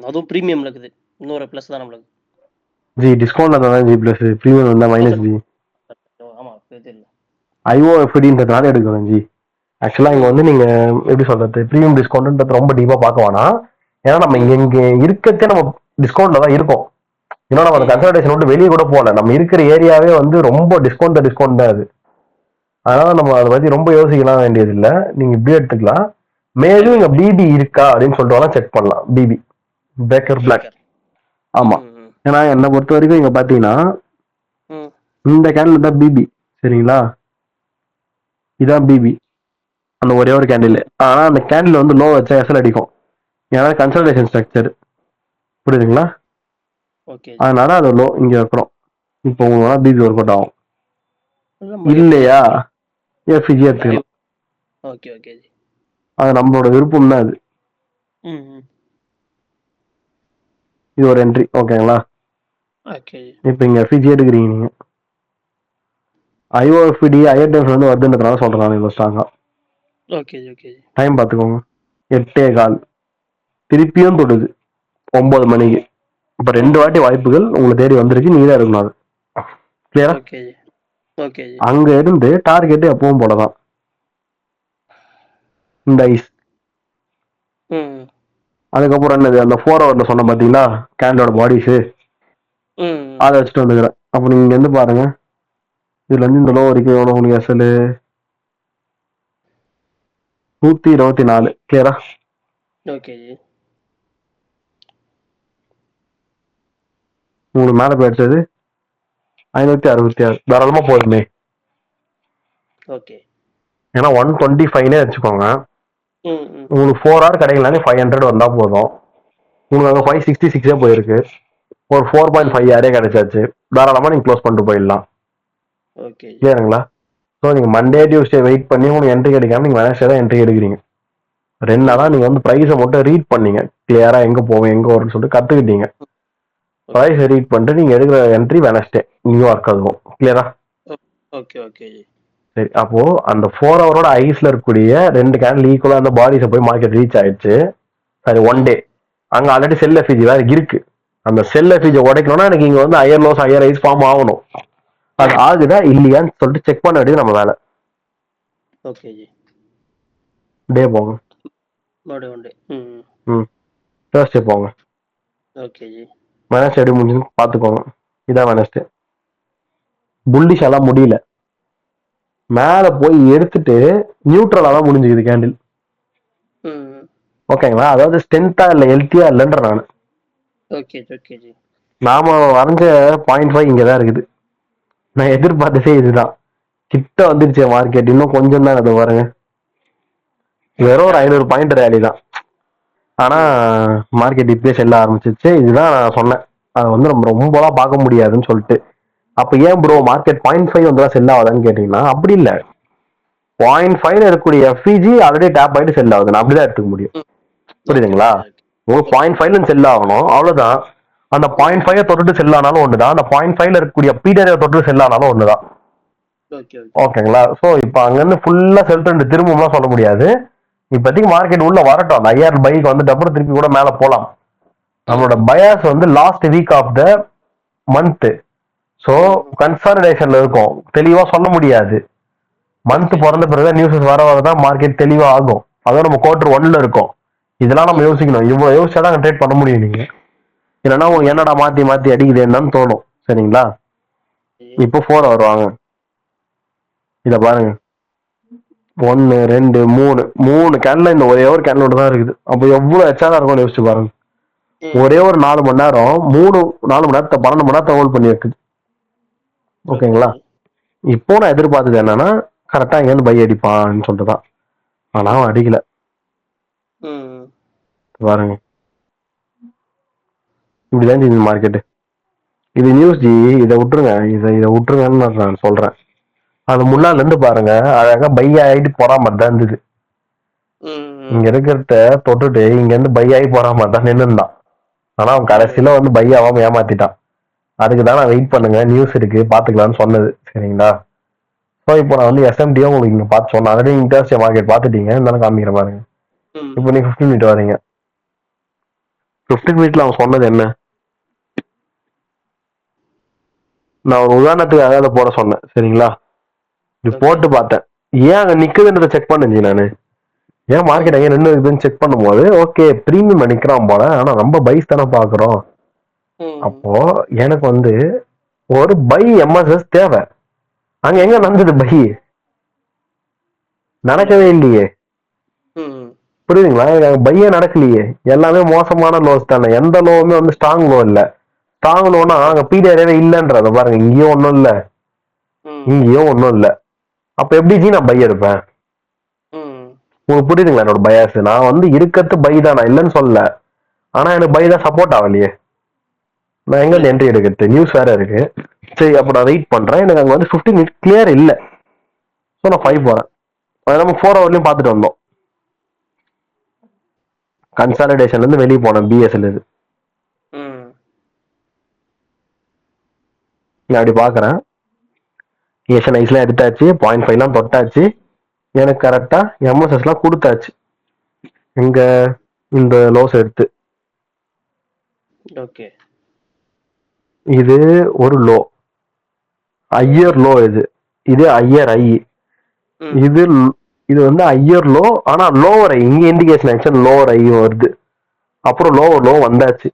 அதுவும் பிரீமியம்ல இருக்குது. இன்னொரு ப்ளஸ் தான் நம்மளுக்கு. ஜி டிஸ்கவுண்ட் தான் ஜி பிளஸ், ப்ரீமியம் வந்தா மைனஸ் ஜி. ஆமா தெரியல. ஐஓஎஃப்டின்றதுனால எடுக்கணும் ஜி. ஆக்சுவலா இங்க வந்து நீங்க எப்படி சொல்றது ப்ரீமியம் டிஸ்கவுண்ட் ரொம்ப டீப்பா பார்க்க வேணாம். ஏன்னா நம்ம இங்க இருக்கத்தே நம்ம டிஸ்கவுண்ட்ல தான் இருக்கோம். இன்னும் நம்ம அந்த கன்சல்டேஷன் விட்டு வெளியே கூட போகல. நம்ம இருக்கிற ஏரியாவே வந்து ரொம்ப டிஸ்கவுண்ட் தான் அது. அதனால நம்ம அதை பத்தி ரொம்ப யோசிக்கலாம் வேண்டியது இல்லை. நீங்க இப்படியே எடுத்துக்கலாம். மேலும் இங்க பிபி இருக்கா அப்படின்னு சொல்லிட்டு செக் பண்ணலாம். BB backer block. ஆமா. ஏன்னா என்னை பொறுத்த வரைக்கும் இங்க பாத்தீங்கன்னா இந்த கேண்டில் தான் பிபி. சரிங்களா, இதான் பிபி, அந்த ஒரே ஒரு கேண்டில். ஆனா அந்த கேண்டில் வந்து லோ வச்சா எஸ்எல் அடிக்கும். ஏன்னா கன்சல்டேஷன் ஸ்ட்ரக்சர், புரியுதுங்களா? அதனால அது லோ இங்க வைக்கிறோம். இப்போ உங்களுக்கு பிபி ஒர்க் அவுட் ஆகும். இல்லையா எஃப்ஜி எடுத்துக்கலாம். அது நம்மளோட விருப்பம் தான். அது இது ஒரு என்ட்ரி. ஓகேங்களா? இப்போ இங்க எஃப்ஜி எடுக்கிறீங்க நீங்க. ஐஓஎஃப்டி ஹையர் டைம்ஸ் வந்து வருதுன்றதுனால சொல்றேன் இவ்வளவு ஸ்ட்ராங்கா. டைம் பார்த்துக்கோங்க, 8:15. திருப்பியும் தொடுது 9 மணிக்கு. இப்ப 2 வாட்டி வாய்ப்புகள் உங்களுக்கு தேடி வந்திருக்கு. நீங்க தான் இருக்கணும். அது கிளியரா? அங்க இருந்து டார்கெட் எப்பவும் போலதான் இந்த ஐஸ். அதுக்கப்புறம் என்னது அந்த 4 ஹவர்ல சொன்ன பாத்தீங்களா கேண்டலோட பாடிஸ், அதை வச்சுட்டு வந்துக்கிறேன். அப்ப நீங்க இருந்து பாருங்க. இதுல இருந்து இந்த லோ வரைக்கும் எவ்வளவு உங்களுக்கு எஸ்எல் 124. கிளியரா? உங்களுக்கு மேல போயிடுச்சது 566. தாராளமா போதுமே. ஏன்னா 125 வச்சுக்கோங்க. உங்களுக்கு 4 ஹவர் கிடைக்கல 500 வந்தா போதும். உங்களுக்கு அங்க 566 போயிருக்கு. ஒரு 4.5 யாரே கிடைச்சாச்சு. தாராளமா நீங்க க்ளோஸ் பண்ணிட்டு போயிடலாம். கிளியருங்களா? ஸோ நீங்க மண்டே டியூஸ்டே வெயிட் பண்ணி உங்களுக்கு என்ட்ரி கிடைக்காம நீங்க வெனஸ்டே தான் என்ட்ரி எடுக்கிறீங்க. 2 நாளா நீங்க வந்து ப்ரைஸை மட்டும் ரீட் பண்ணீங்க. கிளியரா எங்க போவோம் எங்க வரும்னு சொல்லிட்டு கத்துக்கிட்டீங்க. ப்ரைஸ் ரீட் பண்ணிட்டு நீங்க எடுக்கிற என்ட்ரி வெனஸ்டே நியூ ஒர்க் ஆகும். கிளியரா? சரி, அப்போ அந்த 4 ஹவரோட ஐஸ்ல இருக்கக்கூடிய 2 கேண்டில் ஈக்குவலா அந்த பாடிஸை போய் மார்க்கெட் ரீச் ஆயிடுச்சு. சரி, 1 டே அங்க ஆல்ரெடி செல் எஃபிஜி வேற இருக்கு. அந்த செல் எஃபிஜி உடைக்கணும்னா எனக்கு இங்க வந்து higher lows higher highs form ஆகணும். அது ஆகுதா இல்லையான்னு சொல்லிட்டு செக் பண்ண வேண்டியது நம்ம வேலை. டே போங்க. தேர்ஸ்டே போங்க. வெனஸ்டே எப்படி முடிஞ்சுன்னு பாத்துக்கோங்க. இதான் வெனஸ்டே. புல்லிஷ் எல்லாம் முடியல. மேல போய் எடுத்துட்டு நியூட்ரலா தான் முடிஞ்சுக்குது கேண்டில். ஓகேங்களா? அதாவது ஸ்ட்ரென்த்தா இல்ல ஹெல்த்தியா இல்லைன்ற நானு. நாம வரைஞ்ச 0.5 இங்கதான் இருக்குது. நான் எதிர்பார்த்ததே இதுதான். கிட்ட வந்துருச்சு மார்க்கெட். இன்னும் கொஞ்சம் தான். அது பாருங்க, வெறும் ஒரு 500 பாயிண்ட் ரேலி தான். ஆனா மார்க்கெட் இப்பயே செல்ல ஆரம்பிச்சிருச்சு. இதுதான் நான் சொன்னேன், அது வந்து நம்ம ரொம்பலாம் பார்க்க முடியாதுன்னு சொல்லிட்டு. அப்ப ஏன் ப்ரோ மார்க்கெட் 0.5 வந்து செல் ஆகுதான்னு கேட்டீங்கன்னா அப்படி இல்ல. 0.5 இருக்கக்கூடிய எஃப்இஜி ஆல்ரெடி டேப் ஆயிட்டு செல் ஆகுது. நான் அப்படிதான் எடுத்துக்க முடியும். புரியுதுங்களா? உங்களுக்கு 0.5 செல் ஆகணும், அவ்வளவுதான். அந்த 0.5 தொட்டு செல் ஆனாலும் ஒண்ணுதான். அந்த 0.5 இருக்கக்கூடிய பீரியட் தொட்டு செல் ஆனாலும் ஒண்ணுதான். ஓகேங்களா? சோ இப்ப அங்க இருந்து ஃபுல்லா செல் ட்ரெண்ட் திரும்பலாம் சொல்ல முடியாது. இப்போதைக்கு மார்க்கெட் உள்ள வரட்டும். அந்த ஐஆர் பைக் வந்து டபுள் திருப்பி கூட மேல போலாம். நம்மளோட பயாஸ் வந்து last week of the month. So கன்சாலிடேஷன்ல இருக்கும். தெளிவா சொல்ல முடியாது. மந்த் பிறந்த பிறகு நியூஸஸ் வர வரதான் மார்க்கெட் தெளிவா ஆகும். அதான் நம்ம குவார்டர் 1ல இருக்கோம். இதெல்லாம் நம்ம யோசிக்கணும். இவ்வளவு யோசிச்சாதான் ட்ரேட் பண்ண முடியும். நீங்க இல்லைன்னா என்னடா மாத்தி மாத்தி அடிக்குது என்னன்னு தோணும். சரிங்களா? இப்போ 4 வருவாங்க. இத பாருங்க, 1 2 3 கேன்ல இந்த ஒரே ஒரு கேன்லோட தான் இருக்குது. அப்போ எவ்வளவு எச்சாதான் இருக்கும்னு யோசிச்சு பாருங்க. ஒரே ஒரு 4 மணி நேரம் 4 மணி நேரத்தை 12 மணி நேரத்தை ஹோல்ட் பண்ணி இருக்குது. ஓகேங்களா? இப்போ நான் எதிர்பார்த்தது என்னன்னா கரெக்டா இங்க இருந்து பை அடிப்பான்னு சொல்லிட்டுதான். ஆனா அவன் அடிக்கல. பாருங்க, இப்படிதான் இந்த மார்க்கெட். இது நியூஸ் ஜி. இதை விட்டுருங்க, இதை விட்டுருங்கன்னு நான் சொல்றேன். அது முன்னால இருந்து பாருங்க, அழகா பை ஆயிட்டு போற மாதிரி தான் இருந்தது. இங்க இருக்கிறத தொட்டுட்டு இங்க இருந்து பை ஆகி போற மாதிரி தான் நின்று இருந்தான். ஆனா அவன் கடைசியில வந்து பை ஆகாம ஏமாத்திட்டான். அதுக்குதான் நான் வெயிட் பண்ணுங்க, நியூஸ் இருக்கு பாத்துக்கலாம்னு சொன்னது. சரிங்களா? ஸோ இப்போ நான் வந்து எஸ்எம்டியும் உங்களுக்கு இங்க பார்த்து சொன்னேன். ஆல்ரெடி இன்டர்ஸ்டே மார்க்கெட் பார்த்துட்டீங்க. இருந்தாலும் காமிக்கிற பாருங்க. இப்போ நீ 15 மினிட் வரீங்க. 15 மினிட்ல அவன் சொன்னது என்ன? நான் ஒரு உதாரணத்துக்கு அதாவது போட சொன்னேன். சரிங்களா? இது போட்டு பார்த்தேன். ஏன் அங்க நிக்குதுன்றத செக் பண்ணுச்சு நானு. ஏன் மார்க்கெட் எங்க நின்று இருக்குதுன்னு செக் பண்ணும்போது ஓகே பிரீமியம் நிக்கிறான் போல, ஆனா ரொம்ப பைஸ் தானே பாக்குறோம். அப்போ எனக்கு வந்து ஒரு பை எம்எஸ்எஸ் தேவை. அங்க எங்க நடந்தது பை? நடக்கவே இல்லையே. புரியுதுங்களா? எனக்கு பையே நடக்கலையே. எல்லாமே மோசமான லோஸ் தானே. எந்த லோவுமே வந்து ஸ்ட்ராங் லோ இல்ல. ஸ்ட்ராங் லோனா அங்க பிடிஆரே இல்லன்றத பாருங்க. இங்கேயும் ஒண்ணும் இல்ல, இங்கேயும் ஒண்ணும் இல்ல. அப்ப எப்படி ஜி நான் பை எடுப்பேன்? உங்களுக்கு புரியுதுங்களா என்னோட பயாஸ்? நான் வந்து இருக்கிறது பை தான், நான் இல்லைன்னு சொல்லல. ஆனா எனக்கு பை தான் சப்போர்ட் ஆகலையே. நான் எங்க இருந்து என்ட்ரி எடுக்கிறது? நியூஸ் வேற இருக்கு. சரி அப்ப நான் வெயிட் பண்றேன். எனக்கு அங்க வந்து 15 மினிட் கிளியர் இல்ல. ஸோ நான் 5 போறேன். அது நம்ம 4 ஹவர்லயும் பார்த்துட்டு வந்தோம். கன்சாலிடேஷன்ல இருந்து வெளியே போனேன் பிஎஸ்எல் இது. நான் அப்படி பாக்குறேன். ஏஷன் ஐஸ்லாம் எடுத்தாச்சு, 0.5 தொட்டாச்சு. எனக்கு கரெக்டா எம்எஸ்எஸ் எல்லாம் கொடுத்தாச்சு. இங்க இந்த லோஸ் எடுத்து இது ஒரு லோ, ஐயர் லோ. இது ஐயர் ஐ. இது இது வந்து ஐயர் லோ, ஆனா லோவர் ஐ. இங்க இண்டிகேஷன் ஆக்சுவல் லோவர் ஐ வருது. அப்புறம் லோ வந்தாச்சு.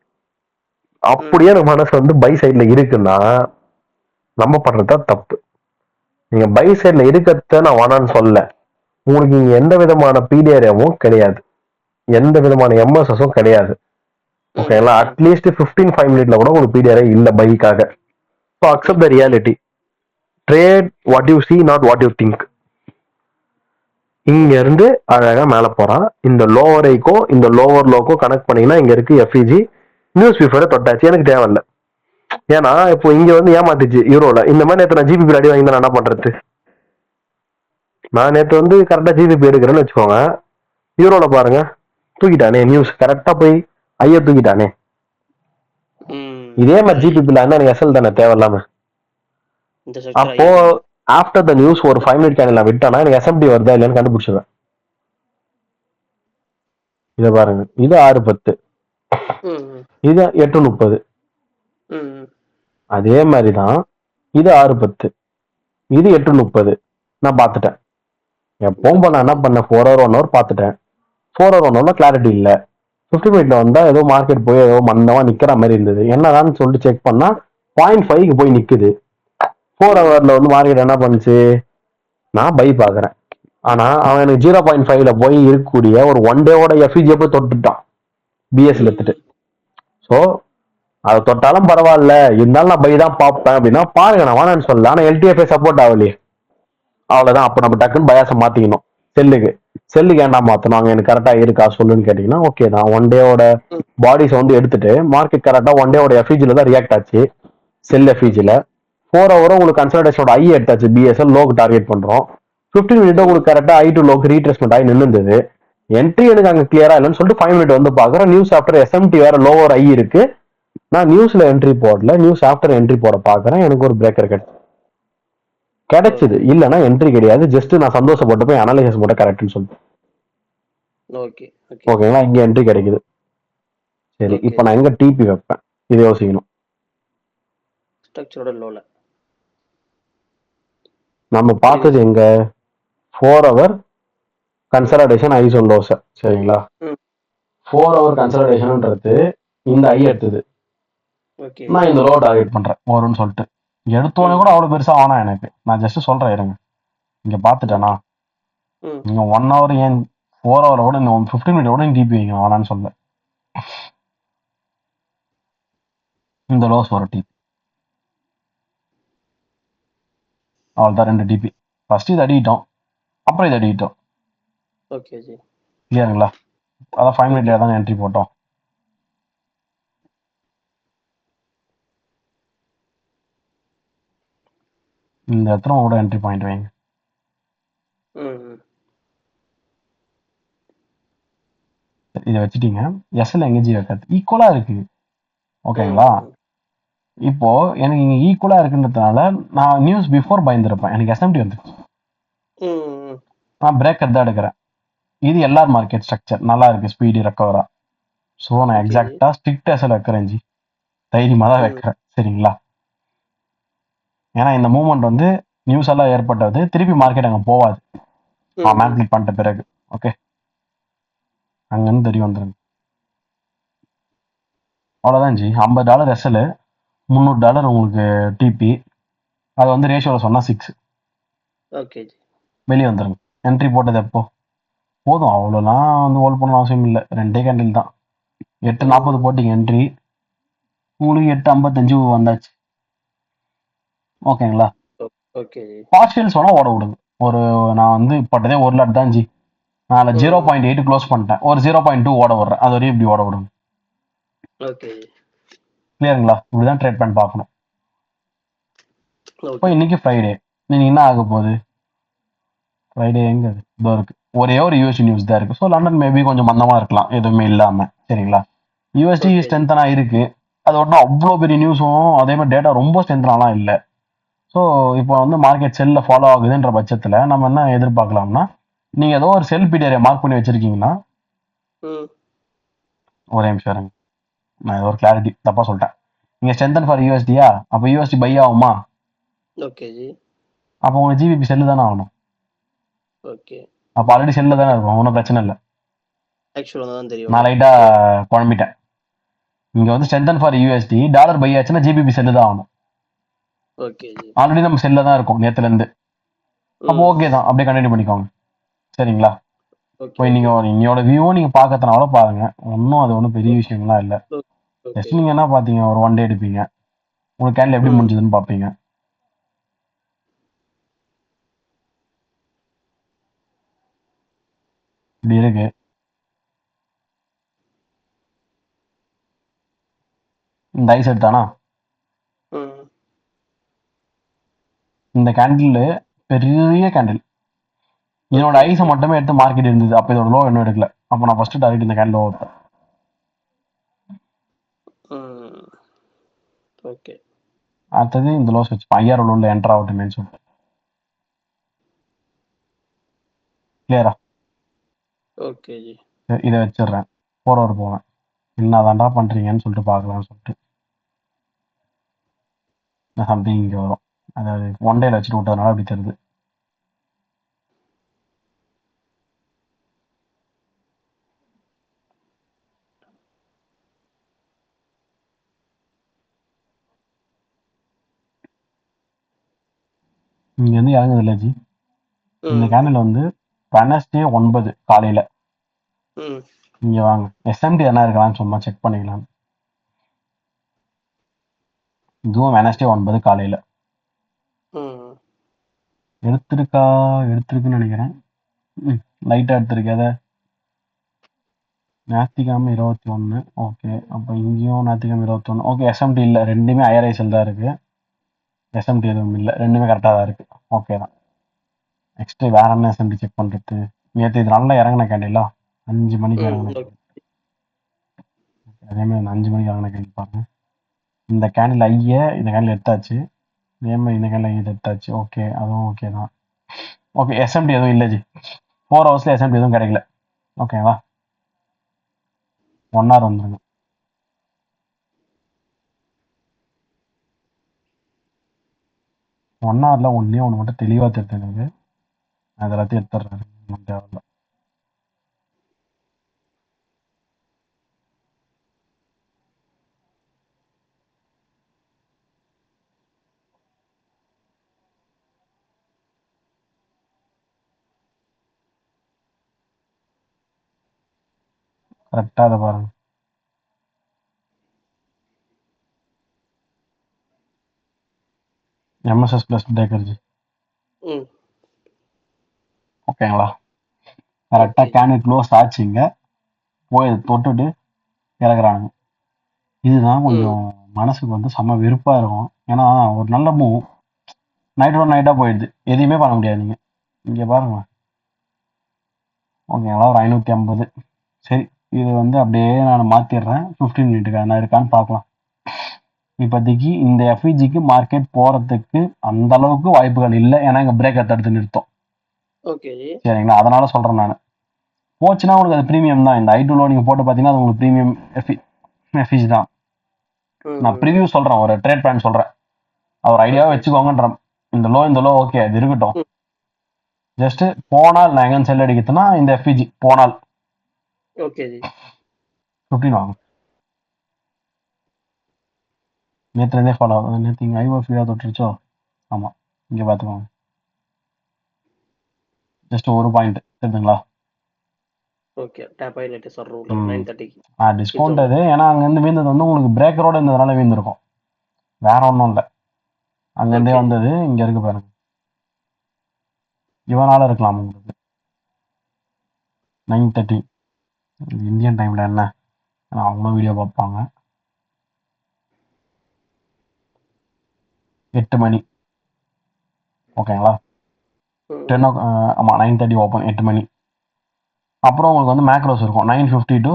அப்படியே நம்ம மனசு வந்து பை சைட்ல இருக்குன்னா நம்ம பண்றதுதான் தப்பு. நீங்க பை சைட்ல இருக்கிறத நான் வேணான்னு சொல்ல. உங்களுக்கு இங்க எந்த விதமான பிடிஆர்ஏவும் கிடையாது, எந்த விதமான எம்எஸ்எஸும் கிடையாது. ஓகேங்களா? அட்லீஸ்ட் 15 மினிட்ல கூட உங்களுக்கு பிடிஆர்ஏ இல்ல பைக்காக. So accept the reality. Trade what you see, not what you think. இங்க இருந்து அழகா மேல போறான். இந்த லோவர் ஐக்கும் இந்த லோவர் லோக்கும் கனெக்ட் பண்ணீங்கன்னா இங்க இருக்கு எஃப்இஜி. நியூஸ் பேப்பரை தொட்டாச்சு, எனக்கு தேவையில்ல. ஏன்னா இப்போ இங்க வந்து ஏமாத்துச்சு யூரோல. இந்த மாதிரி நேற்று நான் ஜிபிபி அடி வாங்கி நான் என்ன பண்றது? நான் நேற்று வந்து கரெக்டா ஜிபிபி எடுக்கிறேன்னு வச்சுக்கோங்க. யூரோல பாருங்க தூக்கிட்டானே நியூஸ், கரெக்டா போய் ஐயா தூக்கிட்டானே. இதே மாதிரி ஜிபிபில என்ன எனக்கு எஸ்எல் தானே தேவையில்லாம. அப்போ ஆஃப்டர் த நியூஸ் ஒரு 5 மினிட் கேண்டில் நான் விட்டானா எனக்கு எஸ்எம்டி வருதா இல்லையான்னு கண்டுபிடிச்சிருவேன். இதை பாருங்க, இது 6:10, இது 8:30. அதே மாதிரிதான் இது 6:10, இது 8:30. நான் பார்த்துட்டேன். எப்பவும் நான் என்ன பண்ணேன், 4 hour 1 hour பார்த்துட்டேன். 4 hour 1 hour கிளாரிட்டி இல்லை. 50 மினிட்ல வந்தா ஏதோ மார்க்கெட் போய் ஏதோ மந்தமா நிக்கிற மாதிரி இருந்தது. என்னதான்னு சொல்லிட்டு செக் பண்ணா 0.5க்கு போய் நிக்குது. 4 hourல வந்து மார்க்கெட் என்ன பண்ணுச்சு, நான் பை பாக்குறேன். ஆனா அவன் எனக்கு 0.5ல போய் இருக்கக்கூடிய ஒரு 1 டேவோட எஃப்இஜியை போய் தொட்டுட்டான் பிஎஸ்ல எடுத்துட்டு. ஸோ அதை தொட்டாலும் பரவாயில்ல, இருந்தாலும் நான் பை தான் பார்ப்பேன் அப்படின்னா பாருங்க, நான் வேணான்னு சொல்லல. ஆனா எல்டிஎஃப்ஐ சப்போர்ட் ஆகலையே, அவ்வளவுதான். அப்ப நம்ம டக்குன்னு பயாசை மாத்திக்கணும். செல்லுக்கு ஏன்டா மாத்தணும், அங்க எனக்கு கரெக்டா இருக்கா சொல்லுன்னு கேட்டீங்கன்னா ஓகே தான். 1 டேவோட பாடிஸ் வந்து எடுத்துட்டு மார்க்கெட் கரெக்டா 1 டேவோட எஃப்இஜில தான் ரியாக்ட் ஆச்சு. செல் எஃப்இஜில 4 hour உங்களுக்கு கன்சல்டேஷனோட ஐ எடுத்தாச்சு. பிஎஸ்எல் லோக்கு டார்கெட் பண்றோம். 15 மினிட் உங்களுக்கு கரெக்டா ஐ டு லோக்கு ரீட்ரேஸ்மெண்ட் ஆகி நின்றுது. என்ட்ரி எனக்கு அங்க கிளியரா இல்லைன்னு சொல்லிட்டு 5 மினிட் வந்து பாக்குறேன். நியூஸ் ஆஃப்டர் எஸ்எம்டி வேற லோவர் ஐ இருக்கு. நான் நியூஸ்ல என்ட்ரி போடல, நியூஸ் ஆஃப்டர் என்ட்ரி போட பாக்குறேன். எனக்கு ஒரு பிரேக்கர் கிடைச்சது. இல்லைன்னா என்ட்ரி கிடையாது. ஜஸ்ட் நான் சந்தோஷப்பட்டு போய் அனாலிசிஸ் போட்ட கரெக்ட்னு சொல்லிட்டு ஓகேங்களா, இங்க என்ட்ரி கிடைக்குது. சரி, இப்போ நான் எங்க டிபி வைப்பேன் இது யோசிக்கணும். நம்ம பார்த்தது எங்க 4 hour கன்சல்டேஷன் ஐ சொல்லுவோம் சார். சரிங்களா? 4 hour கன்சல்டேஷன்ன்றது இந்த ஐ எடுத்தது. நான் இந்த லோ டார்கெட் பண்றேன் வரும்னு சொல்லிட்டு. எடுத்தோடனே கூட அவ்வளவு பெருசா ஆனா எனக்கு, நான் ஜஸ்ட் சொல்றேன் இருங்க. இங்க பாத்துட்டேனா நீங்க 1 hour ஏன் 4 hour கூட இந்த 15 மினிட் கூட டிபி வைங்க வேணான்னு சொல்ல. இந்த லோஸ் வரும் டிபி, அவ்வளோதான். 2 டிபி. ஃபர்ஸ்ட் இது அடிக்கிட்டோம், அப்புறம் இது அடிக்கிட்டோம். கிளியருங்களா? அதான் 5 மினிட்ல தான் என்ட்ரி போட்டோம். இந்த இடத்துல கூட என்ட்ரி பாயிண்ட் வைங்க. இதை வச்சுட்டீங்க. எஸ்எல் எங்கேஜி வைக்காது, ஈக்குவலா இருக்கு. ஓகேங்களா? இப்போ எனக்கு இங்க ஈக்குவலா இருக்குன்றதுனால நான் நியூஸ் பிஃபோர் பயந்துருப்பேன். எனக்கு எஸ்எம்டி வந்துருச்சு, நான் பிரேக்கர் தான் எடுக்கிறேன். இது எல்லார் மார்க்கெட் ஸ்ட்ரக்சர் நல்லா இருக்கு, ஸ்பீடி ரெக்கவரா. ஸோ நான் எக்ஸாக்டா ஸ்ட்ரிக்ட் எஸ்எல் வைக்கிறேன் ஜி, தைரியமா தான் வைக்கிறேன். சரிங்களா? ஏன்னா இந்த மூவ்மெண்ட் வந்து நியூஸ் எல்லாம் ஏற்பட்டது திருப்பி மார்க்கெட் அங்கே போவாது மேனிபுலேட் பண்ணிட்ட பிறகு. ஓகே, அங்கேருந்து தெரிய வந்துருங்க. அவ்வளோதான் ஜி. $50 எஸ்எல், $300 உங்களுக்கு டிபி. அது வந்து ரேஷியோவில் சொன்னால் 6. Okay G. வெளியே வந்துருங்க. என்ட்ரி போட்டது எப்போ போதும், அவ்வளோலாம் வந்து ஹோல்ட் பண்ண அவசியம் இல்லை. 2 கேண்டில் தான். 8:40 போட்டிங்க என்ட்ரி, உங்களுக்கு 8:55 வந்தாச்சு. ஓகேங்களா? Okay G. பார்ஷியல்ஸ் வேணால் ஓட விடுங்க. நான் வந்து போட்டதே 1 லாட் தான் ஜி. நான் 0.8 க்ளோஸ் பண்ணிட்டேன். ஒரு 0.2 ஓட விடுறேன். அது வரையும் இப்படி ஓட விடுங்க. ஓகே ஜி. கிளியருங்களா? இப்படிதான் ட்ரேட் பண்ணி பார்க்கணும். இப்போ இன்னைக்கு ஃப்ரைடே, நீங்க என்ன ஆக போகுது? ஃப்ரைடே எங்க இதோ இருக்கு, ஒரே ஒரு யூஎஸ்டி நியூஸ் தான் இருக்கு. ஸோ லண்டன் மேபி கொஞ்சம் மந்தமா இருக்கலாம், எதுவுமே இல்லாம. சரிங்களா? யூஎஸ்டி ஸ்ட்ரென்த்தனா இருக்கு. அது ஒன்றும் அவ்வளோ பெரிய நியூஸும் அதே மாதிரி டேட்டா ரொம்ப ஸ்ட்ரென்த்தனாலாம் இல்லை. ஸோ இப்போ வந்து மார்க்கெட் செல்ல ஃபாலோ ஆகுதுன்ற பட்சத்தில் நம்ம என்ன எதிர்பார்க்கலாம்னா, நீங்க ஏதோ ஒரு செல் பீரியரை மார்க் பண்ணி வச்சிருக்கீங்கன்னா, ஒரே நிமிஷம் இருங்க, நான் ஏதோ ஒரு கிளாரிட்டி தப்பா சொல்லிட்டேன். நீங்க ஸ்ட்ரென்தன் ஃபார் யூஎஸ்டியா, அப்போ யூஎஸ்டி பை ஆகுமா? Okay G. அப்போ உங்களுக்கு ஜிபிபி செல்லு தானே ஆகணும். ஓகே, அப்போ ஆல்ரெடி செல்ல தானே இருக்கும், ஒன்றும் பிரச்சனை இல்லை. ஆக்சுவலாக தான் தெரியும். நான் லைட்டா குழம்பிட்டேன். இங்க வந்து strengthen for USD dollar buy ஆச்சுன்னா ஜிபிபி செல்லு தான் ஆகணும். Okay G. ஆல்ரெடி நம்ம செல்ல தான் இருக்கும் நேத்துல இருந்து. அப்போ ஓகே தான், அப்படியே கண்டினியூ பண்ணிக்கோங்க. சரிங்களா? போய் நீங்க என்னோட வியூவும் நீங்க பார்க்கறதுனால பாருங்க, ஒன்றும் அது ஒன்றும் பெரிய விஷயம்லாம் இல்லை. ஜஸ்ட் நீங்க என்ன பார்த்தீங்க, ஒரு 1 டே எடுப்பீங்க, உங்களுக்கு கேண்டில் எப்படி முடிஞ்சதுன்னு பார்ப்பீங்க. இப்படி இருக்கு. இந்த ஐஸ் எடுத்தானா, இந்த கேண்டில் பெரிய கேண்டில், இதோட ஐஸை மட்டுமே எடுத்து மார்க்கெட் இருந்தது. அப்போ இதோட லோ இன்னும் எடுக்கல. அப்போ நான் ஃபர்ஸ்ட் டார்கெட் இந்த கேண்டில் வைப்பேன். ஓகே, அடுத்தது இந்த லோஸ் வச்சுப்பேன், 5000 உள்ள என்டர் ஆகட்டுமேன்னு சொல்லிட்டு. கிளியரா? Okay G. இதை வச்சிடுறேன், 4 ஹவர் போவேன், என்ன தாண்டா பண்றீங்கன்னு சொல்லிட்டு பார்க்கலாம்னு சொல்லிட்டு சம்திங் இங்கே வரும். அதாவது 1 டேல வச்சுட்டு விட்டதுனால அப்படி தெரியுது. இங்க வந்து இறங்குது இல்லை ஜி. இந்த கேண்டில் வந்து வெனஸ்டே 9 காலையில. இங்க வாங்க, எஸ்எம்டி என்ன இருக்கலாம்னு சும்மா செக் பண்ணிக்கலாம். இதுவும் வெனஸ்டே 9 காலையில எடுத்திருக்குன்னு நினைக்கிறேன். லைட்டா எடுத்திருக்கு. அதை ஞாயிற்றுக்கிழமை 21. ஓகே, அப்போ இங்கேயும் ஞாயிற்றுக்கிழமை 21. ஓகே, எஸ்எம்டி இல்லை, ரெண்டுமே ஐஆர்ஐஎஸ்எல் தான் இருக்கு. எஸ்எம்டி எதுவும் இல்லை, ரெண்டுமே கரெக்டாக தான் இருக்கு. ஓகே தான். நெக்ஸ்ட் வேற என்ன எஸ்எம்டி செக் பண்றது? நேற்று இது நல்லா இறங்கின கேண்டிலா, 5 மணிக்கு இறங்கின. அதே மாதிரி 5 மணிக்கு இறங்கின கேண்டில் பாருங்க. இந்த கேண்டில் இந்த கேண்டில் எடுத்தாச்சு. அதே மாதிரி இந்த கேண்டில் எடுத்தாச்சு. ஓகே, அதுவும் ஓகே தான். ஓகே, எஸ்எம்டி எதுவும் இல்லை ஜி. 4 ஹவர்ஸ்ல எஸ்எம்டி எதுவும் கிடைக்கல. ஓகேவா? 1 ஹவர் வந்துருங்க. ஒன் ஹவர்ல ஒன்னே ஒன்று மட்டும் தெளிவா தெரிஞ்சது, அது எல்லாத்தையும் எடுத்துடுறாரு. தேவையில்ல. கரெக்டா அதை பாருங்க. MSS plus breaker G. ஓகேங்களா? கரெக்டா கேண்டில் க்ளோஸ் ஆச்சுங்க, போய் தொட்டுட்டு இறக்குறானுங்க. இதுதான் கொஞ்சம் மனசுக்கு வந்து செம்ம வெறுப்பா இருக்கும். ஏன்னா ஒரு நல்ல மூவ் நைட்டோட நைட்டா போயிடுது, எதையுமே பண்ண முடியாது. நீங்க இங்க பாருங்க. ஓகேங்களா? ஒரு 550. சரி, இது வந்து அப்படியே நான் மாத்திடுறேன். 15 மினிட்டுக்கு என்ன இருக்கான்னு பார்க்கலாம். இப்போதைக்கு இந்த எஃப்இஜிக்கு மார்க்கெட் போறதுக்கு அந்த அளவுக்கு வாய்ப்புகள் இல்லை. ஏன்னா இங்க பிரேக்கை தடுத்து நிறுத்தும். சரிங்களா? அதனால சொல்றேன் நான். போச்சுன்னா உங்களுக்கு அது ப்ரீமியம் தான். இந்த ஐ2லோ நீங்க போட்டு பார்த்தீங்கன்னா அது உங்களுக்கு ப்ரீமியம் எஃப்இஜி தான். நான் ப்ரிவியூ சொல்றேன், ஒரு ட்ரேட் பிளான் சொல்றேன், அவர் ஐடியாவை வச்சுக்கோங்கன்ற. இந்த லோ ஓகே அது இருக்கட்டும். ம். ஜஸ்ட் போனால் நான் எங்க செல் அடிக்கிறதுனா இந்த எஃபிஜி போனால் ஓகே ஜி 15 வாங்க. நேற்றுலேருந்தே ஃபாலோ ஆகும். நேற்று இங்கே ஐஓ ஃபீடாக தொட்டுருச்சோ. ஆமாம், இங்கே பார்த்துக்கோங்க. ஜஸ்ட் ஒரு பாயிண்ட் தெரியுதுங்களா? ஓகே டேப் ஆகி லேட்டஸ்ட் வர ரூல் ம் 9:30க்கு டிஸ்கவுண்ட் அது. ஏன்னா அங்கேருந்து வீழ்ந்தது வந்து உங்களுக்கு பிரேக்கரோட இருந்ததுனால வீழ்ந்திருக்கும், வேற ஒன்றும் இல்லை. அங்கேருந்தே ஓகே வந்தது இங்கே இருக்கு பாருங்க. இவனால இருக்கலாம் உங்களுக்கு 9:30 இந்தியன் டைமில் என்ன, ஏன்னா அவங்களும் வீடியோ பார்ப்பாங்க. 8 மணி ஓகேங்களா? 10 ஆமாம் 9:30 ஓப்பன், 8 மணி. அப்புறம் உங்களுக்கு வந்து மேக்ரோஸ் இருக்கும் 9:50 to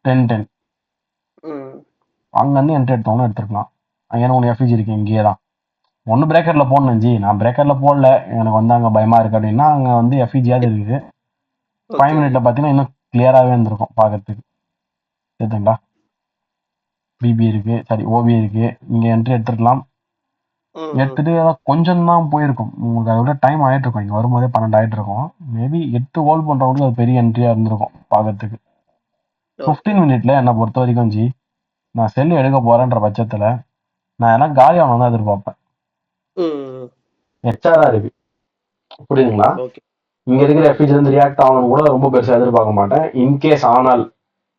10:10. ம் அங்கேருந்து என்ட்ரி எடுத்தவங்களும் எடுத்துருக்கலாம். ஏன்னா உனக்கு எஃபிஜி இருக்கு இங்கேயே தான். ஒன்று பிரேக்கரில் போடணும் ஜி, நான் பிரேக்கரில் போடல, எனக்கு வந்து அங்கே பயமாக இருக்குது அப்படின்னா அங்கே வந்து எஃபிஜியாவது இருக்குது. 5 ஓகே மினிட்ல பார்த்தீங்கன்னா இன்னும் கிளியராகவே இருந்திருக்கும் பார்க்கறதுக்கு. சரிங்களா? பிபி இருக்கு, சாரி ஓபி இருக்கு, இங்கே என்ட்ரி எடுத்துருக்கலாம். எடுத்துட்டு கொஞ்சம் தான் போயிருக்கும் உங்களுக்கு, அதை விட டைம் ஆகிட்டு இருக்கும். இங்கே வரும்போதே 12 ஆகிட்டு இருக்கும். மேபி 8 ஹோல்ட் பண்ணுறவங்களுக்கு அது பெரிய என்ட்ரியாக இருந்திருக்கும் பார்க்கறதுக்கு. 15 மினிட்ல என்னை பொறுத்த வரைக்கும் ஜி, நான் செல்லு எடுக்க போறேன்ற பட்சத்தில் நான் எல்லாம் காலி ஆகணும் தான் எதிர்பார்ப்பேன். ஹெச்ஆரா இருக்கு, புரியுதுங்களா? ஓகே இங்க இருக்கிற எஃபிஜி வந்து ரியாக்ட் ஆகணும் கூட ரொம்ப பெருசா எதிர்பார்க்க மாட்டேன். இன்கேஸ் ஆனால்,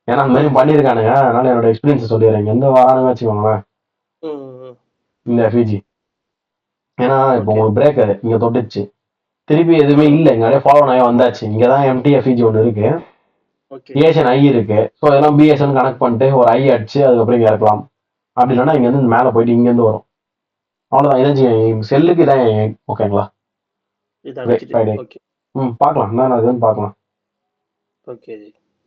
ஏன்னா அந்த மாதிரி பண்ணியிருக்கானுங்க, அதனால என்னோட எக்ஸ்பீரியன்ஸ் சொல்லிடுறேன். எந்த வரானுங்க வச்சுக்கோங்களேன் இந்த எஃபிஜி. ஏன்னா இப்போ உங்களுக்கு பிரேக்கர் இங்க தொட்டுச்சு, திருப்பி எதுவுமே இல்லை, இங்க நிறைய ஃபாலோ ஆகி வந்தாச்சு. இங்க தான் எம்டி எஃபிஜி ஒன்று இருக்கு, ஏஷியன் ஐ இருக்கு. ஸோ இதெல்லாம் பிஎஸ்என் கனெக்ட் பண்ணிட்டு ஒரு ஐ அடிச்சு அதுக்கப்புறம் இங்க இறக்கலாம். அப்படி இல்லைன்னா இங்க இருந்து மேலே போயிட்டு இங்க இருந்து வரும். அவ்வளவுதான். இதான் செல்லுக்கு இதான். ஓகேங்களா? பார்க்கலாம், என்ன இருக்குன்னு பார்க்கலாம்.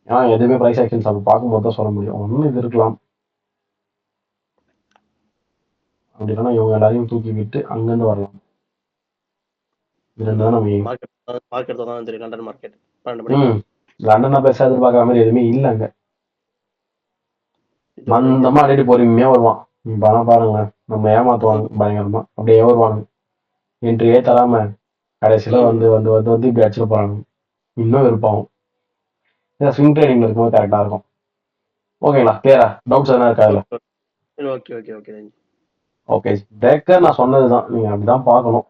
ஏன்னா எதுவுமே ப்ரைஸ் ஆக்ஷன்ஸ் அப்போ பார்க்கும்போது தான் சொல்ல முடியும். ஒன்றும் இது இருக்கலாம், அப்படி இல்லைன்னா இவங்க எல்லாரையும் தூக்கி விட்டு அங்கேருந்து வரலாம். இது ரெண்டு தான் நம்ம லண்டனா பெருசா எதிர்பார்க்குற மாதிரி எதுவுமே இல்லை. அங்க மந்தமா அடிட்டு பொறுமையா வருவான். பணம் பாருங்க, நம்ம ஏமாத்துவாங்க பயங்கரமா, அப்படியே வருவாங்க. என்ட்ரியே தராம கடைசியில வந்து வந்து வந்து வந்து இப்படி அடிச்சுட்டு போறாங்க. இன்னும் விருப்பாகும். ஸ்விங் ட்ரேடிங்ல இருக்கும்போது கரெக்டா இருக்கும். ஓகேங்களா? கிளியரா? டவுட்ஸ் எதனா இருக்கா இதுல? ஓகே, பிரேக்கர் நான் சொன்னதுதான், நீங்க அப்படிதான் பார்க்கணும்.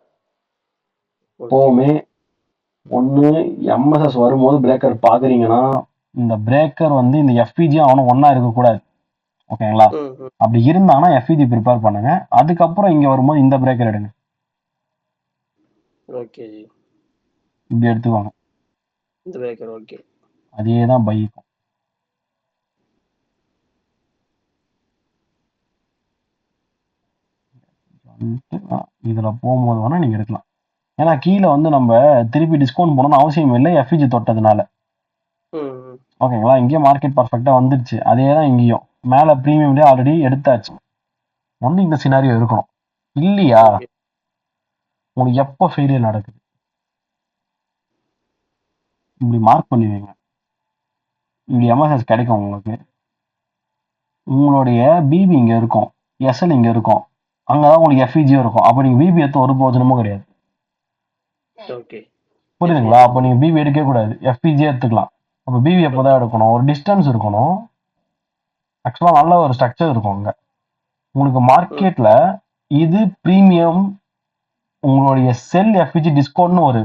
எப்பவுமே ஒண்ணு எம்எஸ்எஸ் வரும்போது பிரேக்கர் பாக்குறீங்கன்னா, இந்த பிரேக்கர் வந்து இந்த எஃபிஜி அவனும் ஒன்னா இருக்கக்கூடாது. ஓகேங்களா? அப்படி இருந்தாங்கன்னா எஃபிஜி ப்ரிப்பேர் பண்ணுங்க. அதுக்கப்புறம் இங்க வரும்போது இந்த பிரேக்கர் எடுங்க. இப்படி எடுத்துவாங்க, அதே தான் பைக்கும். இதுல போகும்போது வேணா நீங்க எடுக்கலாம். ஏன்னா கீழே வந்து நம்ம திருப்பி டிஸ்கவுண்ட் போடணும்னு அவசியம் இல்லை, எஃபிஜி தொட்டதுனால. ஓகேங்களா? இங்கேயும் மார்க்கெட் பர்ஃபெக்டா வந்துருச்சு, அதே தான் இங்கேயும். மேல ப்ரீமியம்லேயே ஆல்ரெடி எடுத்தாச்சு. ஒன்று இந்த சினாரியோ இருக்கணும். இல்லையா உங்களுக்கு எப்போ ஃபெயிலியர் நடக்குது இப்படி மார்க் பண்ணுவீங்க. இப்படி எம்எஸ்எஸ் கிடைக்கும் உங்களுக்கு. உங்களுடைய பிபி இங்க இருக்கும், எஸ்எல் இங்க இருக்கும், அங்கதான் உங்களுக்கு எஃபிஜியும் இருக்கும். அப்போ நீங்க பிபி எடுத்து ஒரு பிரயோஜனமும் கிடையாது. புரியுதுங்களா? அப்போ நீங்க பிபி எடுக்கவே கூடாது, எஃபிஜியே எடுத்துக்கலாம். அப்போ பிபி எப்போதான் எடுக்கணும்? ஒரு டிஸ்டன்ஸ் இருக்கணும். ஆக்சுவலா நல்ல ஒரு ஸ்ட்ரக்சர் இருக்கும் அங்க உங்களுக்கு மார்க்கெட்ல. இது பிரீமியம், உங்களுடைய செல் எஃபிஜி டிஸ்கவுண்ட்னு ஒரு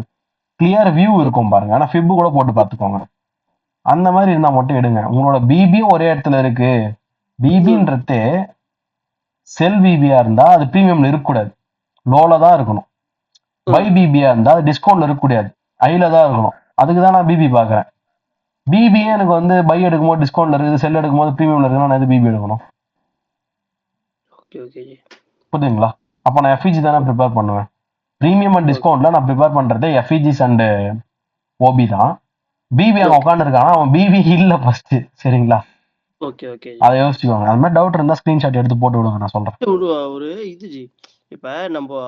கிளியர் வியூ இருக்கும் பாருங்க. ஆனா ஃபிப் கூட போட்டு பார்த்துக்கோங்க. அந்த மாதிரி இருந்தா மட்டும் எடுங்க. உங்களோட பிபியும் ஒரே இடத்துல இருக்கு. பிபின்றதே செல் பிபியா இருந்தா அது பிரீமியம்ல இருக்கக்கூடாது, லோல தான் இருக்கணும். பை பிபியா இருந்தா அது டிஸ்கவுண்ட்ல இருக்கக்கூடாது, ஐல தான் இருக்கணும். அதுக்கு தான் நான் பிபி பாக்குறேன். பிபியே எனக்கு வந்து பை எடுக்கும்போது டிஸ்கவுண்ட்ல இருக்குது, செல் எடுக்கும்போது பிரீமியம்ல இருக்குன்னா நான் எது பிபி எடுக்கணும்? புரியுதுங்களா? அப்ப நான் எஃபிஜி தானே ப்ரிப்பேர் பண்ணுவேன். பிரீமியம் அண்ட் டிஸ்கவுண்ட்ல நான் ப்ரிப்பேர் பண்றது எஃபிஜிஸ் அண்ட் ஓபி தான். பிபி அங்க உட்காந்து இருக்கானா, அவன் பிபி இல்ல ஃபர்ஸ்ட். சரிங்களா? அதை யோசிச்சுக்கோங்க. அது மாதிரி டவுட் இருந்தா ஸ்கிரீன்ஷாட் எடுத்து போட்டு விடுங்க, நான் சொல்றேன். ஒரு இது ஜி, இப்ப நம்ம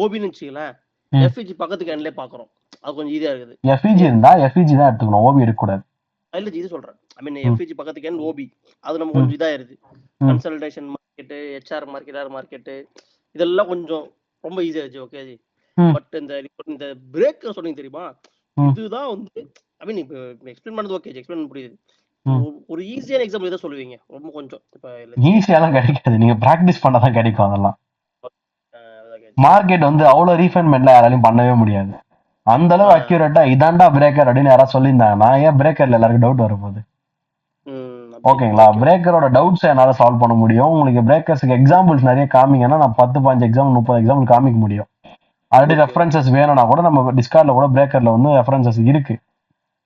ஓபின்னு வச்சுக்கலாம், எஃபிஜி பக்கத்துக்கு எண்ட்லயே பாக்குறோம், அது கொஞ்சம் ஈஸியா இருக்குது. எஃபிஜி இருந்தா எஃபிஜி தான் எடுத்துக்கணும், ஓபி எடுக்க கூடாது. இல்ல ஜி, இது சொல்றேன். ஐ மீன் எஃபிஜி பக்கத்துக்கு எண்ட் ஓபி, அது நம்ம கொஞ்சம் இதாயிருது. Consultation market, HR market, R market, இதெல்லாம் கொஞ்சம் ரொம்ப ஈஸியாச்சு. ஓகே ஜி. ம் பட் இந்த பிரேக்கர் சொன்னீங்க தெரியுமா? ம் இதுதான் வந்து ஐ மீன் இப்ப எக்ஸ்பிளைன் பண்ணது ஓகே. எக்ஸ்பிளைன் புரியுது. ம் ஒரு ஈஸியான எக்ஸாம்பிள் எத சொல்லுவீங்க? ரொம்ப கொஞ்சம். இப்ப லெட்ஸ் சே ஈஸியாலாம் கிடைக்காது. நீங்க ப்ராக்டிஸ் பண்ணா தான் கிடைக்கும் அதெல்லாம். அதான் கேட்குறேன். மார்க்கெட் வந்து அவ்வளோ ரீஃபைன்மெண்ட்ல யாராலையும் பண்ணவே முடியாது. அந்த அளவு அக்யூரேட்டா இதாண்டா பிரேக்கர் அப்படின்னு யாராவது சொல்லியிருந்தாங்கன்னா ஏன் பிரேக்கர்ல எல்லாருக்கும் டவுட் வரப்போகுது? அப்படி ஓகேங்களா? ஓகே. பிரேக்கரோட டவுட்ஸ் என்னால சால்வ் பண்ண முடியும். உங்களுக்கு பிரேக்கர்ஸ்க்கு எக்ஸாம்பிள்ஸ் நிறைய காமிங்கன்னா நான் 10 15 எக்ஸாம்பிள் 30 எக்ஸாம்பிள் காமிக்க முடியும். Already okay. ரெஃபரன்சஸ் வேணும்னா கூட நம்ம டிஸ்கார்ட்ல கூட பிரேக்கர்ல வந்து ரெஃபரன்சஸ் இருக்கு.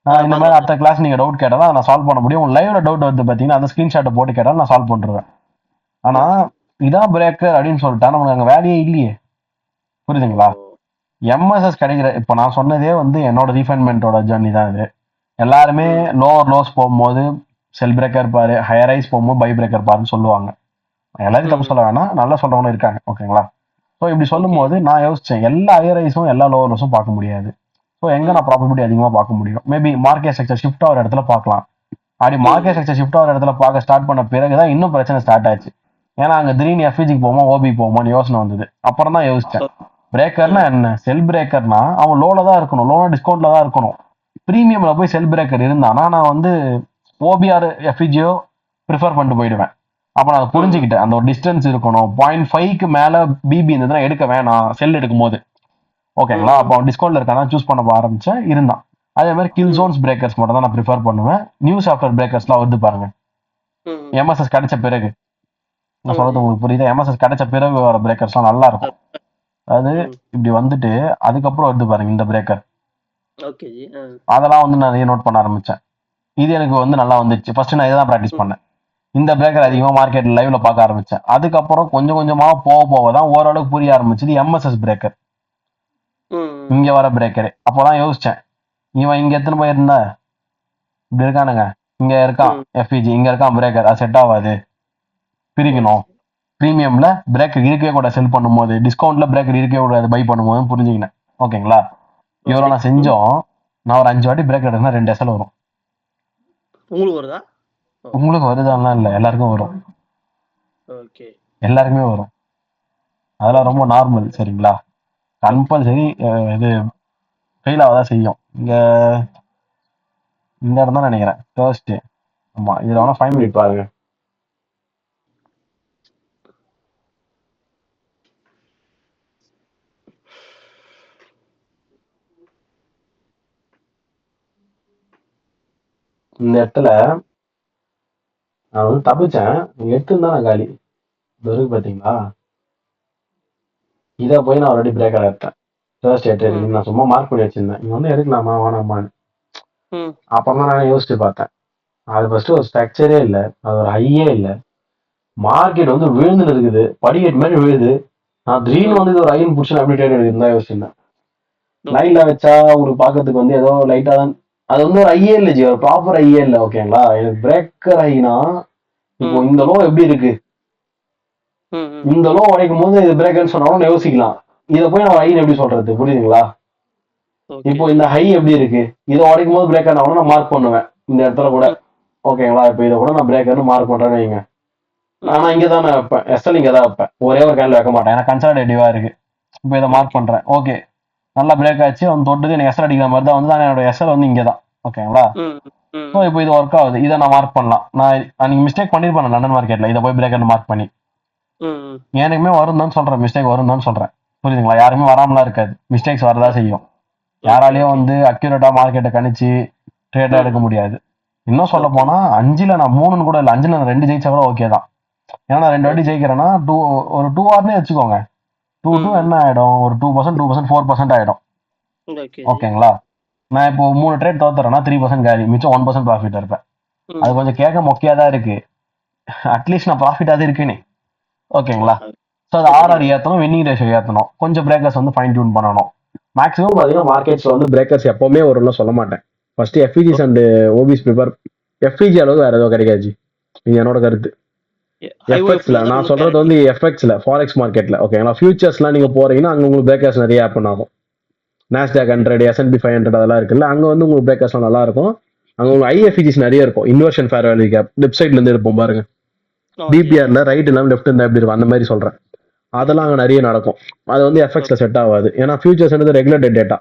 நான் இந்த மாதிரி பார்த்துருக்கேன். அடுத்த கிளாஸ் நீங்க டவுட் கேட்டாலும் நான் சால்வ் பண்ண முடியும். லைவ்ல டவுட் வந்து பாத்தீங்கன்னா அந்த ஸ்கிரீன்ஷாட்டை போட்டு கேட்டாலும் நான் சால்வ் பண்ணிருவேன். ஆனா ஓகே. இதான் பிரேக்கர் அப்படின்னு சொல்லிட்டா நமக்கு அங்க வேலையே இல்லையே. புரியுதுங்களா? ஓ. எம்எஸ்எஸ் கிடைக்கிற இப்போ நான் சொன்னதே வந்து என்னோட ரீஃபைன்மெண்ட்டோட ஜர்னி தான் இது. எல்லாருமே லோவர் லோஸ் போகும்போது செல் பிரேக்கர் பாரு, ஹையர் ஐஸ் போகும்போது பை பிரேக்கர் பாருன்னு சொல்லுவாங்க. எல்லாரும் தப்பு சொல்ல வேணாம், நல்லா சொல்றவங்களும் இருக்காங்க. ஓகேங்களா? ஸோ இப்படி சொல்லும் போது நான் யோசிச்சேன் எல்லா ஹையர் ஐஸும் எல்லா லோவர் லோஸும் பார்க்க முடியாது. ஸோ எங்க நான் ப்ராபபிலிட்டி அதிகமாக பார்க்க முடியும்? மேபி மார்க்கெட் ஸ்ட்ரக்சர் ஷிஃப்ட் ஆகிற இடத்துல பார்க்கலாம். அப்படி மார்க்கெட் ஸ்ட்ரக்சர் ஷிஃப்ட் ஆகிற இடத்துல பார்க்க ஸ்டார்ட் பண்ண பிறகுதான் இன்னும் பிரச்சனை ஸ்டார்ட் ஆச்சு. ஏன்னா அங்க திடீர்னு எஃப்இஜிக்கு போமா ஓபி போமான்னு யோசனை வந்தது. அப்புறம் தான் யோசிச்சேன் பிரேக்கர்னா என்ன? செல் பிரேக்கர்னா அவன் லோல தான் இருக்கணும், லோனா டிஸ்கவுண்ட்ல தான் இருக்கணும். பிரீமியம்ல போய் செல் பிரேக்கர் இருந்தானா நான் வந்து ஓபிஆர் எஃப்இஜியோ ப்ரிஃபர் பண்ணிட்டு போயிடுவேன். அப்ப நான் புரிஞ்சுக்கிட்டேன் அந்த ஒரு டிஸ்டன்ஸ் இருக்கணும். 0.5க்கு மேல பிபி இருந்ததுன்னா எடுக்க வேணாம் செல் எடுக்கும் போது. ஓகேங்களா? அப்போ அவன் டிஸ்கவுண்ட்ல இருக்கானா சூஸ் பண்ண ஆரம்பிச்சேன் இருந்தான். அதே மாதிரி கில் ஜோன்ஸ் பிரேக்கர்ஸ் மட்டும் தான் நான் ப்ரிஃபர் பண்ணுவேன். நியூஸ் ஆஃப்டர் பிரேக்கர்ஸ்லாம் வருது பாருங்க. எம்எஸ்எஸ் கிடைச்ச பிறகு நான் சொல்றது உங்களுக்கு புரியுது. எம்எஸ்எஸ் கிடைச்ச பிறகு வர பிரேக்கர்ஸ்லாம் நல்லா இருக்கும். அது இப்படி வந்துட்டு அதுக்கப்புறம் வருது பாருங்க இந்த பிரேக்கர். Okay G. அதெல்லாம் வந்து நான் நிறைய நோட் பண்ண ஆரம்பிச்சேன். இது எனக்கு வந்து நல்லா வந்துச்சு. ஃபர்ஸ்ட் நான் இதான் ப்ராக்டிஸ் பண்ணேன். இந்த பிரேக்கர் அதிகமா மார்க்கெட் லைவ்ல பார்க்க ஆரம்பிச்சேன். அதுக்கப்புறம் கொஞ்சம் கொஞ்சமா போக போக தான் ஓரளவுக்கு புரிய ஆரம்பிச்சது எம்எஸ்எஸ் பிரேக்கர், இங்க வர பிரேக்கர். அப்போதான் யோசிச்சேன் இவன் இங்க எத்தனை போயிருந்தா இப்படி இருக்கானுங்க, இங்க இருக்கான் எஃப்இஜி, இங்க இருக்கான் பிரேக்கர், அது செட் ஆகாது, பிரிக்கணும். பிரீமியம்ல பிரேக்கர் இருக்கவே கூட செல் பண்ணும்போது, டிஸ்கவுண்ட்ல பிரேக்கர் இருக்கவே கூடாது பை பண்ணும்போது புரிஞ்சுக்கினேன். ஓகேங்களா? இவ்வளவு நான் செஞ்சோம். நான் ஒரு 5 வாட்டி பிரேக்கர் எடுத்தா 2 எஸ்எல் வரும். உங்களுக்கு வருதா? உங்களுக்கு வருதாலாம் இல்ல, எல்லாருக்கும் வரும். ஓகே. எல்லாருக்குமே வரும். அதெல்லாம் ரொம்ப நார்மல். சரிங்களா? கம்பல்சரி இது ஃபெயில் ஆகதான் செய்யும். இந்த இடம் தான் நினைக்கிறேன் ஃபர்ஸ்ட். ஆமா, இதுல வேணா 5 மினிட் பாருங்க. இந்த இடத்துல நான் வந்து தப்பிச்சேன். எடுத்துருந்தா நான் காலி இருக்கு பாத்தீங்களா? இதை போய் நான் ஆல்ரெடி பிரேக்கர் எடுத்தேன். ஃபர்ஸ்ட் எடுத்து நான் சும்மா மார்க் பண்ணி வச்சிருந்தேன். இங்க வந்து எடுக்கலாமா வேணாமான்னு. அப்புறம் தான் நான் யோசிச்சு பார்த்தேன். அது ஃபர்ஸ்ட் ஒரு ஸ்ட்ரக்சரே இல்லை, அது ஒரு ஹையே இல்லை. மார்க்கெட் வந்து விழுந்துன்னு இருக்குது, படிக்கட்டு மாதிரி விழுது. நான் திடீர்னு வந்து இது ஒரு ஐன் புடிச்சு அப்படி ட்ரேட் எடுக்குதுன்னு தான் யோசிச்சிருந்தேன். லைன்ல வச்சா உங்களுக்கு பாக்கிறதுக்கு வந்து ஏதோ லைட்டா தான், அது வந்து ஒரு ஐயே இல்லை ஜி, ஒரு ப்ராப்பர் ஐயே இல்லை. ஓகேங்களா? எனக்கு பிரேக்கர் ஐனா இப்போ இந்த லோ எப்படி இருக்கு, இந்த லோ உடைக்கும் போது இது பிரேக்கர்னு சொன்னாலும் யோசிக்கலாம். இதை போய் நான் ஐன் எப்படி சொல்றது? புரியுதுங்களா? இப்போ இந்த ஹை எப்படி இருக்கு, இதை உடைக்கும் போது பிரேக்கர் நான் மார்க் பண்ணுவேன் இந்த இடத்துல கூட. ஓகேங்களா? இப்போ இதை கூட நான் பிரேக்கர்னு மார்க் பண்றேன்னு வைங்க. ஆனா இங்கதான் நான் வைப்பேன், எஸ்எல் இங்க தான் வைப்பேன், ஒரே ஒரு கேன்ல வைக்க மாட்டேன். ஏன்னா கன்சர்வேட்டிவா இருக்கு. இப்போ இதை மார்க் பண்றேன், ஓகே நல்லா பிரேக் ஆச்சு, அவன் தொட்டது எனக்கு எஸ்எல் அடிக்கிற மாதிரி தான் வந்து என்னோட எஸ்எல் வந்து இங்கதான். ஓகேங்களா? ஸோ இப்போ இது ஒர்க் ஆகுது, இதை நான் மார்க் பண்ணலாம். நான் அன்னைக்கு மிஸ்டேக் பண்ணிருப்பேன் லண்டன் மார்க்கெட்ல, இதை போய் பிரேக்கர்னு மார்க் பண்ணி. எனக்குமே வரும் தான் சொல்றேன், மிஸ்டேக் வரும் தான் சொல்றேன். புரியுதுங்களா? யாருமே வராமலாம் இருக்காது, மிஸ்டேக்ஸ் வரதா செய்யும். யாராலையும் வந்து அக்யூரேட்டா மார்க்கெட்டை கணிச்சு ட்ரேடா எடுக்க முடியாது. இன்னும் சொல்ல போனா 5ல் நான் 3ன்னு கூட இல்லை, 5ல் நான் 2 ஜெயிச்சா கூட ஓகே தான். ஏன்னா 2 வாட்டி ஜெயிக்கிறேன்னா ஒரு 2 ஹவர்னே வச்சுக்கோங்க. 2 என்ன ஆயிடும், ஒரு 2%, 2%, 4% ஆயிடும். ஓகேங்களா? நான் இப்போ 3 ட்ரேட் தோத்துறேன்னா 3% காலி, மிச்சம் 1% ப்ராஃபிட் இருப்பேன். அது கொஞ்சம் கேட்க மொக்கையா தான் இருக்கு, அட்லீஸ்ட் நான் ப்ராஃபிட்டாவது இருக்குன்னு. ஓகேங்களா? ஸோ அது ஆர்ஆர் ஏற்றணும், வின்னிங் ரேஷியோ ஏற்றணும், கொஞ்சம் பிரேக்கர்ஸ் வந்து ஃபைன் டியூன் பண்ணணும். மேக்ஸிமம் பார்த்தீங்கன்னா மார்க்கெட்ஸ்ல வந்து பிரேக்கர்ஸ் எப்பவுமே வரும்னு சொல்ல மாட்டேன். First FVGs and OBs prepare. FVG அளவு வேற ஏதோ கிடைக்காது, இது என்னோட கருத்து. எஃப்எக்ஸ்ல நான் சொல்றது வந்து எஃப்எக்ஸ்ல ஃபாரெக்ஸ் மார்க்கெட்ல. ஓகேங்களா? ஃபியூச்சர்ஸ்லாம் நீங்க போறீங்கன்னா அங்க உங்களுக்கு பிரேக்கர்ஸ் நிறைய ஹேப்பன் ஆகும். நாஸ்டாக் 100, S&P 500 அதெல்லாம் இருக்குல்ல, அங்க வந்து உங்களுக்கு பிரேக்கர்ஸ்லாம் நல்லா இருக்கும். அங்க உங்களுக்கு ஐஎஃப்இஜிஸ் நிறைய இருக்கும். இன்வர்ஷன் ஃபேர் வேல்யூ கேப் வெப்சைட்ல இருந்து எடுப்போம் பாருங்க, டிபிஆர்ல ரைட் இல்லாம லெஃப்ட் இருந்தா எப்படி இருக்கும் அந்த மாதிரி சொல்றேன். அதெல்லாம் அங்கே நிறைய நடக்கும். அது வந்து எஃப்எக்ஸ்ல செட் ஆகாது. ஏன்னா ஃபியூச்சர்ஸ்ன்றது ரெகுலேட்டட் டேட்டா.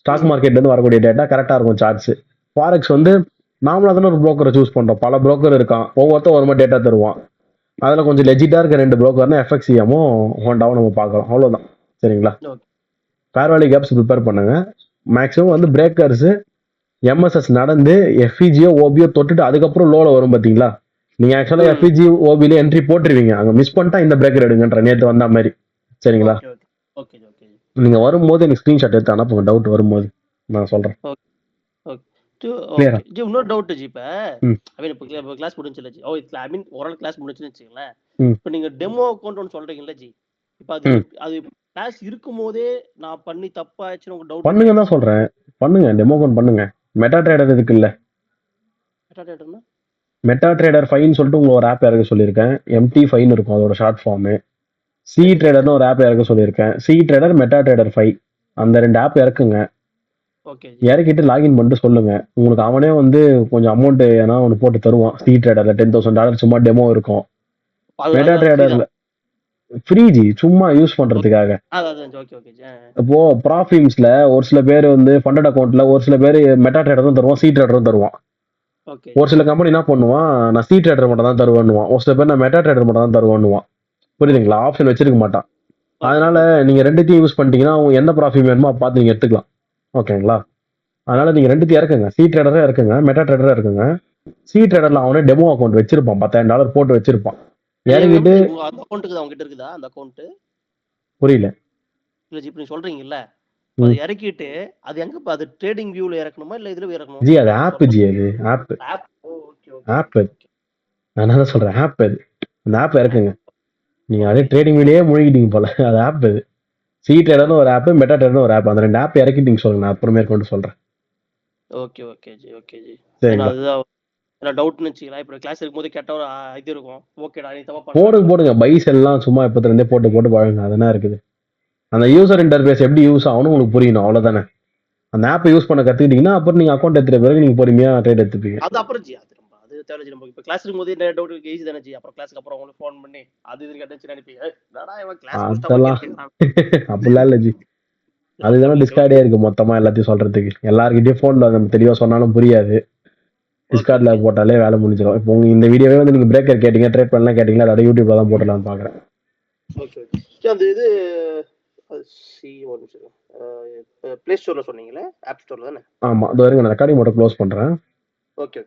ஸ்டாக் மார்க்கெட்லேருந்து வரக்கூடிய டேட்டா கரெக்டாக இருக்கும் சார்ட்ஸ். ஃபாரெக்ஸ் வந்து நாமளாக தானே ஒரு புரோக்கரை சூஸ் பண்ணுறோம். பல புரோக்கர் இருக்கான், ஒவ்வொருத்தரும் ஒரு மாதிரி டேட்டா தருவான். அதில் கொஞ்சம் லெஜிட்டாக இருக்க 2 புரோக்கர்னா எஃப்எக்ஸ்இஎமும் ஹோண்டாவும் நம்ம பார்க்குறோம். அவ்வளோதான். சரிங்களா? ஃபேர் வேல்யூ கேப்ஸ் ப்ரிப்பேர் பண்ணுங்க. மேக்ஸிமம் வந்து பிரேக்கர்ஸ் எம்எஸ்எஸ் நடந்து எஃப்இஜியோ ஓபியோ தொட்டுட்டு அதுக்கப்புறம் லோல வரும் பார்த்தீங்களா? நீங்கள் ஆக்சுவலாக எஃப்இஜி ஓபியில் என்ட்ரி போட்டுருவீங்க. அங்கே மிஸ் பண்ணிட்டா இந்த பிரேக்கர் எடுங்கன்ற நேற்று வந்த மாதிரி. சரிங்களா? நீங்கள் வரும்போது எனக்கு ஸ்க்ரீன்ஷாட் எடுத்து அனுப்புங்க, டவுட் வரும்போது நான் சொல்கிறேன். இன்னொரு டவுட் ஜி. இப்ப இப்போ கிளாஸ் முடிஞ்சுல ஜி. ஐ மீன் ஓரளவு கிளாஸ் முடிஞ்சுன்னு வச்சுங்களேன். இப்போ நீங்க டெமோ அக்கௌண்ட் ஒன்று சொல்றீங்கல்ல ஜி. இப்போ அது கிளாஸ் இருக்கும் போதே நான் பண்ணி தப்பாச்சுன்னு உங்க டவுட் பண்ணுங்க தான் சொல்றேன். பண்ணுங்க, டெமோ அக்கௌண்ட் பண்ணுங்க. மெட்டா ட்ரேடர் இருக்குல்ல, மெட்டா ட்ரேடர் 5 சொல்லிட்டு உங்களுக்கு ஒரு ஆப் இறக்க சொல்லியிருக்கேன். MT 5 இருக்கும் அதோட ஷார்ட் ஃபார்ம். சி ட்ரேடர்னு ஒரு ஆப் இறக்க சொல்லியிருக்கேன். சி ட்ரேடர், மெட்டா ட்ரேடர் 5 அந்த 2 ஆப் இறக்குங்க. இறக்கிட்டு லாகின் பண்ணிட்டு சொல்லுங்க. உங்களுக்கு அவனே வந்து கொஞ்சம் அமௌண்ட் ஏன்னா ஒன்று போட்டு தருவான். சி ட்ரேடர்ல $10,000 சும்மா டெமோ இருக்கும். மெட்டா ட்ரேடர்ல ஃப்ரீ ஜி, சும்மா யூஸ் பண்றதுக்காக. இப்போ ப்ராஃபிம்ஸ்ல ஒரு சில பேர் வந்து ஃபண்டட் அக்கௌண்ட்ல ஒரு சில பேர் மெட்டா ட்ரேடரும் தருவான், சி ட்ரேடரும் தருவான். ஒரு சில கம்பெனி என்ன பண்ணுவான், நான் சி ட்ரேடர் மட்டும் தான் தருவேன்னுவான். ஒரு சில பேர் நான் மெட்டா ட்ரேடர் மட்டும் தான் தருவேன்னுவான். புரியுதுங்களா? ஆப்ஷன் வச்சிருக்க மாட்டான். அதனால நீங்க ரெண்டுத்தையும் யூஸ் பண்ணிட்டீங்கன்னா எந்த ப்ராஃபிட் வேணுமோ பார்த்து நீங்க எடுத்துக்கலாம். ஓகேங்களா? அதனால நீங்க ரெண்டுத்தையும் இறக்குங்க. சி ட்ரேடரே இருக்குங்க, மெட்டா ட்ரேடரே இருக்குங்க. சி ட்ரேடர்ல அவனே டெமோ அக்கௌண்ட் வச்சிருப்பான், $10,000 போட்டு வச்சிருப்பான். இறங்கிட்டு புரியல நீ சொல்றீங்கல்ல, அது இறக்கிட்டு அது எங்க அது ட்ரேடிங் வியூல இறக்கணுமா இல்ல இதுல இறக்கணுமா ஜி? அது ஆப் ஜி, அது ஆப். ஆப் நான் தான் சொல்றேன், ஆப் அது. அந்த ஆப் இறக்குங்க. நீங்க அதே ட்ரேடிங் வியூலயே மூழ்கிட்டீங்க போல. அது ஆப் அது. சி ட்ரேடர்னு ஒரு ஆப், மெட்டா ட்ரேடர்னு ஒரு ஆப். அந்த 2 ஆப் இறக்கிட்டு நீங்க சொல்லுங்க, நான் அப்புறமே கொண்டு சொல்றேன். Okay G. அதுதான் நான் டவுட்னு வச்சுக்கலாம். இப்போ கிளாஸ் இருக்கும்போது கேட்டா ஒரு இது இருக்கும். ஓகேடா நீ தப்பா போடுங்க. பைஸ் எல்லாம் சும்மா இப்பத்துல இருந்தே போட்டு பழகுங்க. அதெல்லாம் இருக்குது. அந்த யூசர் இன்டர்ஃபேஸ் எப்படி யூஸ் ஆகணும் உங்களுக்கு புரியணும், அவ்வளவுதானே. அந்த ஆப்பை யூஸ் பண்ண கத்துக்கிட்டீங்கன்னா அப்புறம் நீங்க அக்கௌண்ட் எடுத்துட்ட பிறகு நீங்க பொறுமையா ட்ரேட் எடுத்துப்பீங்க. அது அப்புறம் ஜி அது தேவை ஜி. நம்ம இப்போ கிளாஸ் இருக்கும்போது என்ன டவுட் இருக்கு ஈஸி தானே ஜி. அப்புறம் கிளாஸ்க்கு அப்புறம் உங்களுக்கு ஃபோன் பண்ணி அது இது கேட்டுச்சு நினைப்பீங்க, என்னடா இவன் கிளாஸ் அதெல்லாம் அப்படிலாம் இல்ல ஜி. அதுதானே டிஸ்கார்டே இருக்கு மொத்தமா எல்லாத்தையும் சொல்றதுக்கு. எல்லாருக்கிட்டையும் போன்ல நம்ம தெளிவா சொன்னாலும் புரியாது. டிஸ்கார்ட்ல போட்டாலே வேலை முடிஞ்சிடும். இப்போ இந்த வீடியோவே வந்து நீங்க பிரேக்கர் கேட்டீங்க, ட்ரேட் பண்ணலாம் கேட்டீங்களா, அதோட யூடியூப்ல தான் போடலாம்னு பாக்குறேன். அந்த இது பிளே ஸ்டோர்ல சொன்னீங்களே, ஆப் ஸ்டோர்ல தானே? ஆமா, அது வரைக்கும் நான் ரெக்கார்டிங் மட்டும் க்ளோஸ் பண்றேன். ஓகே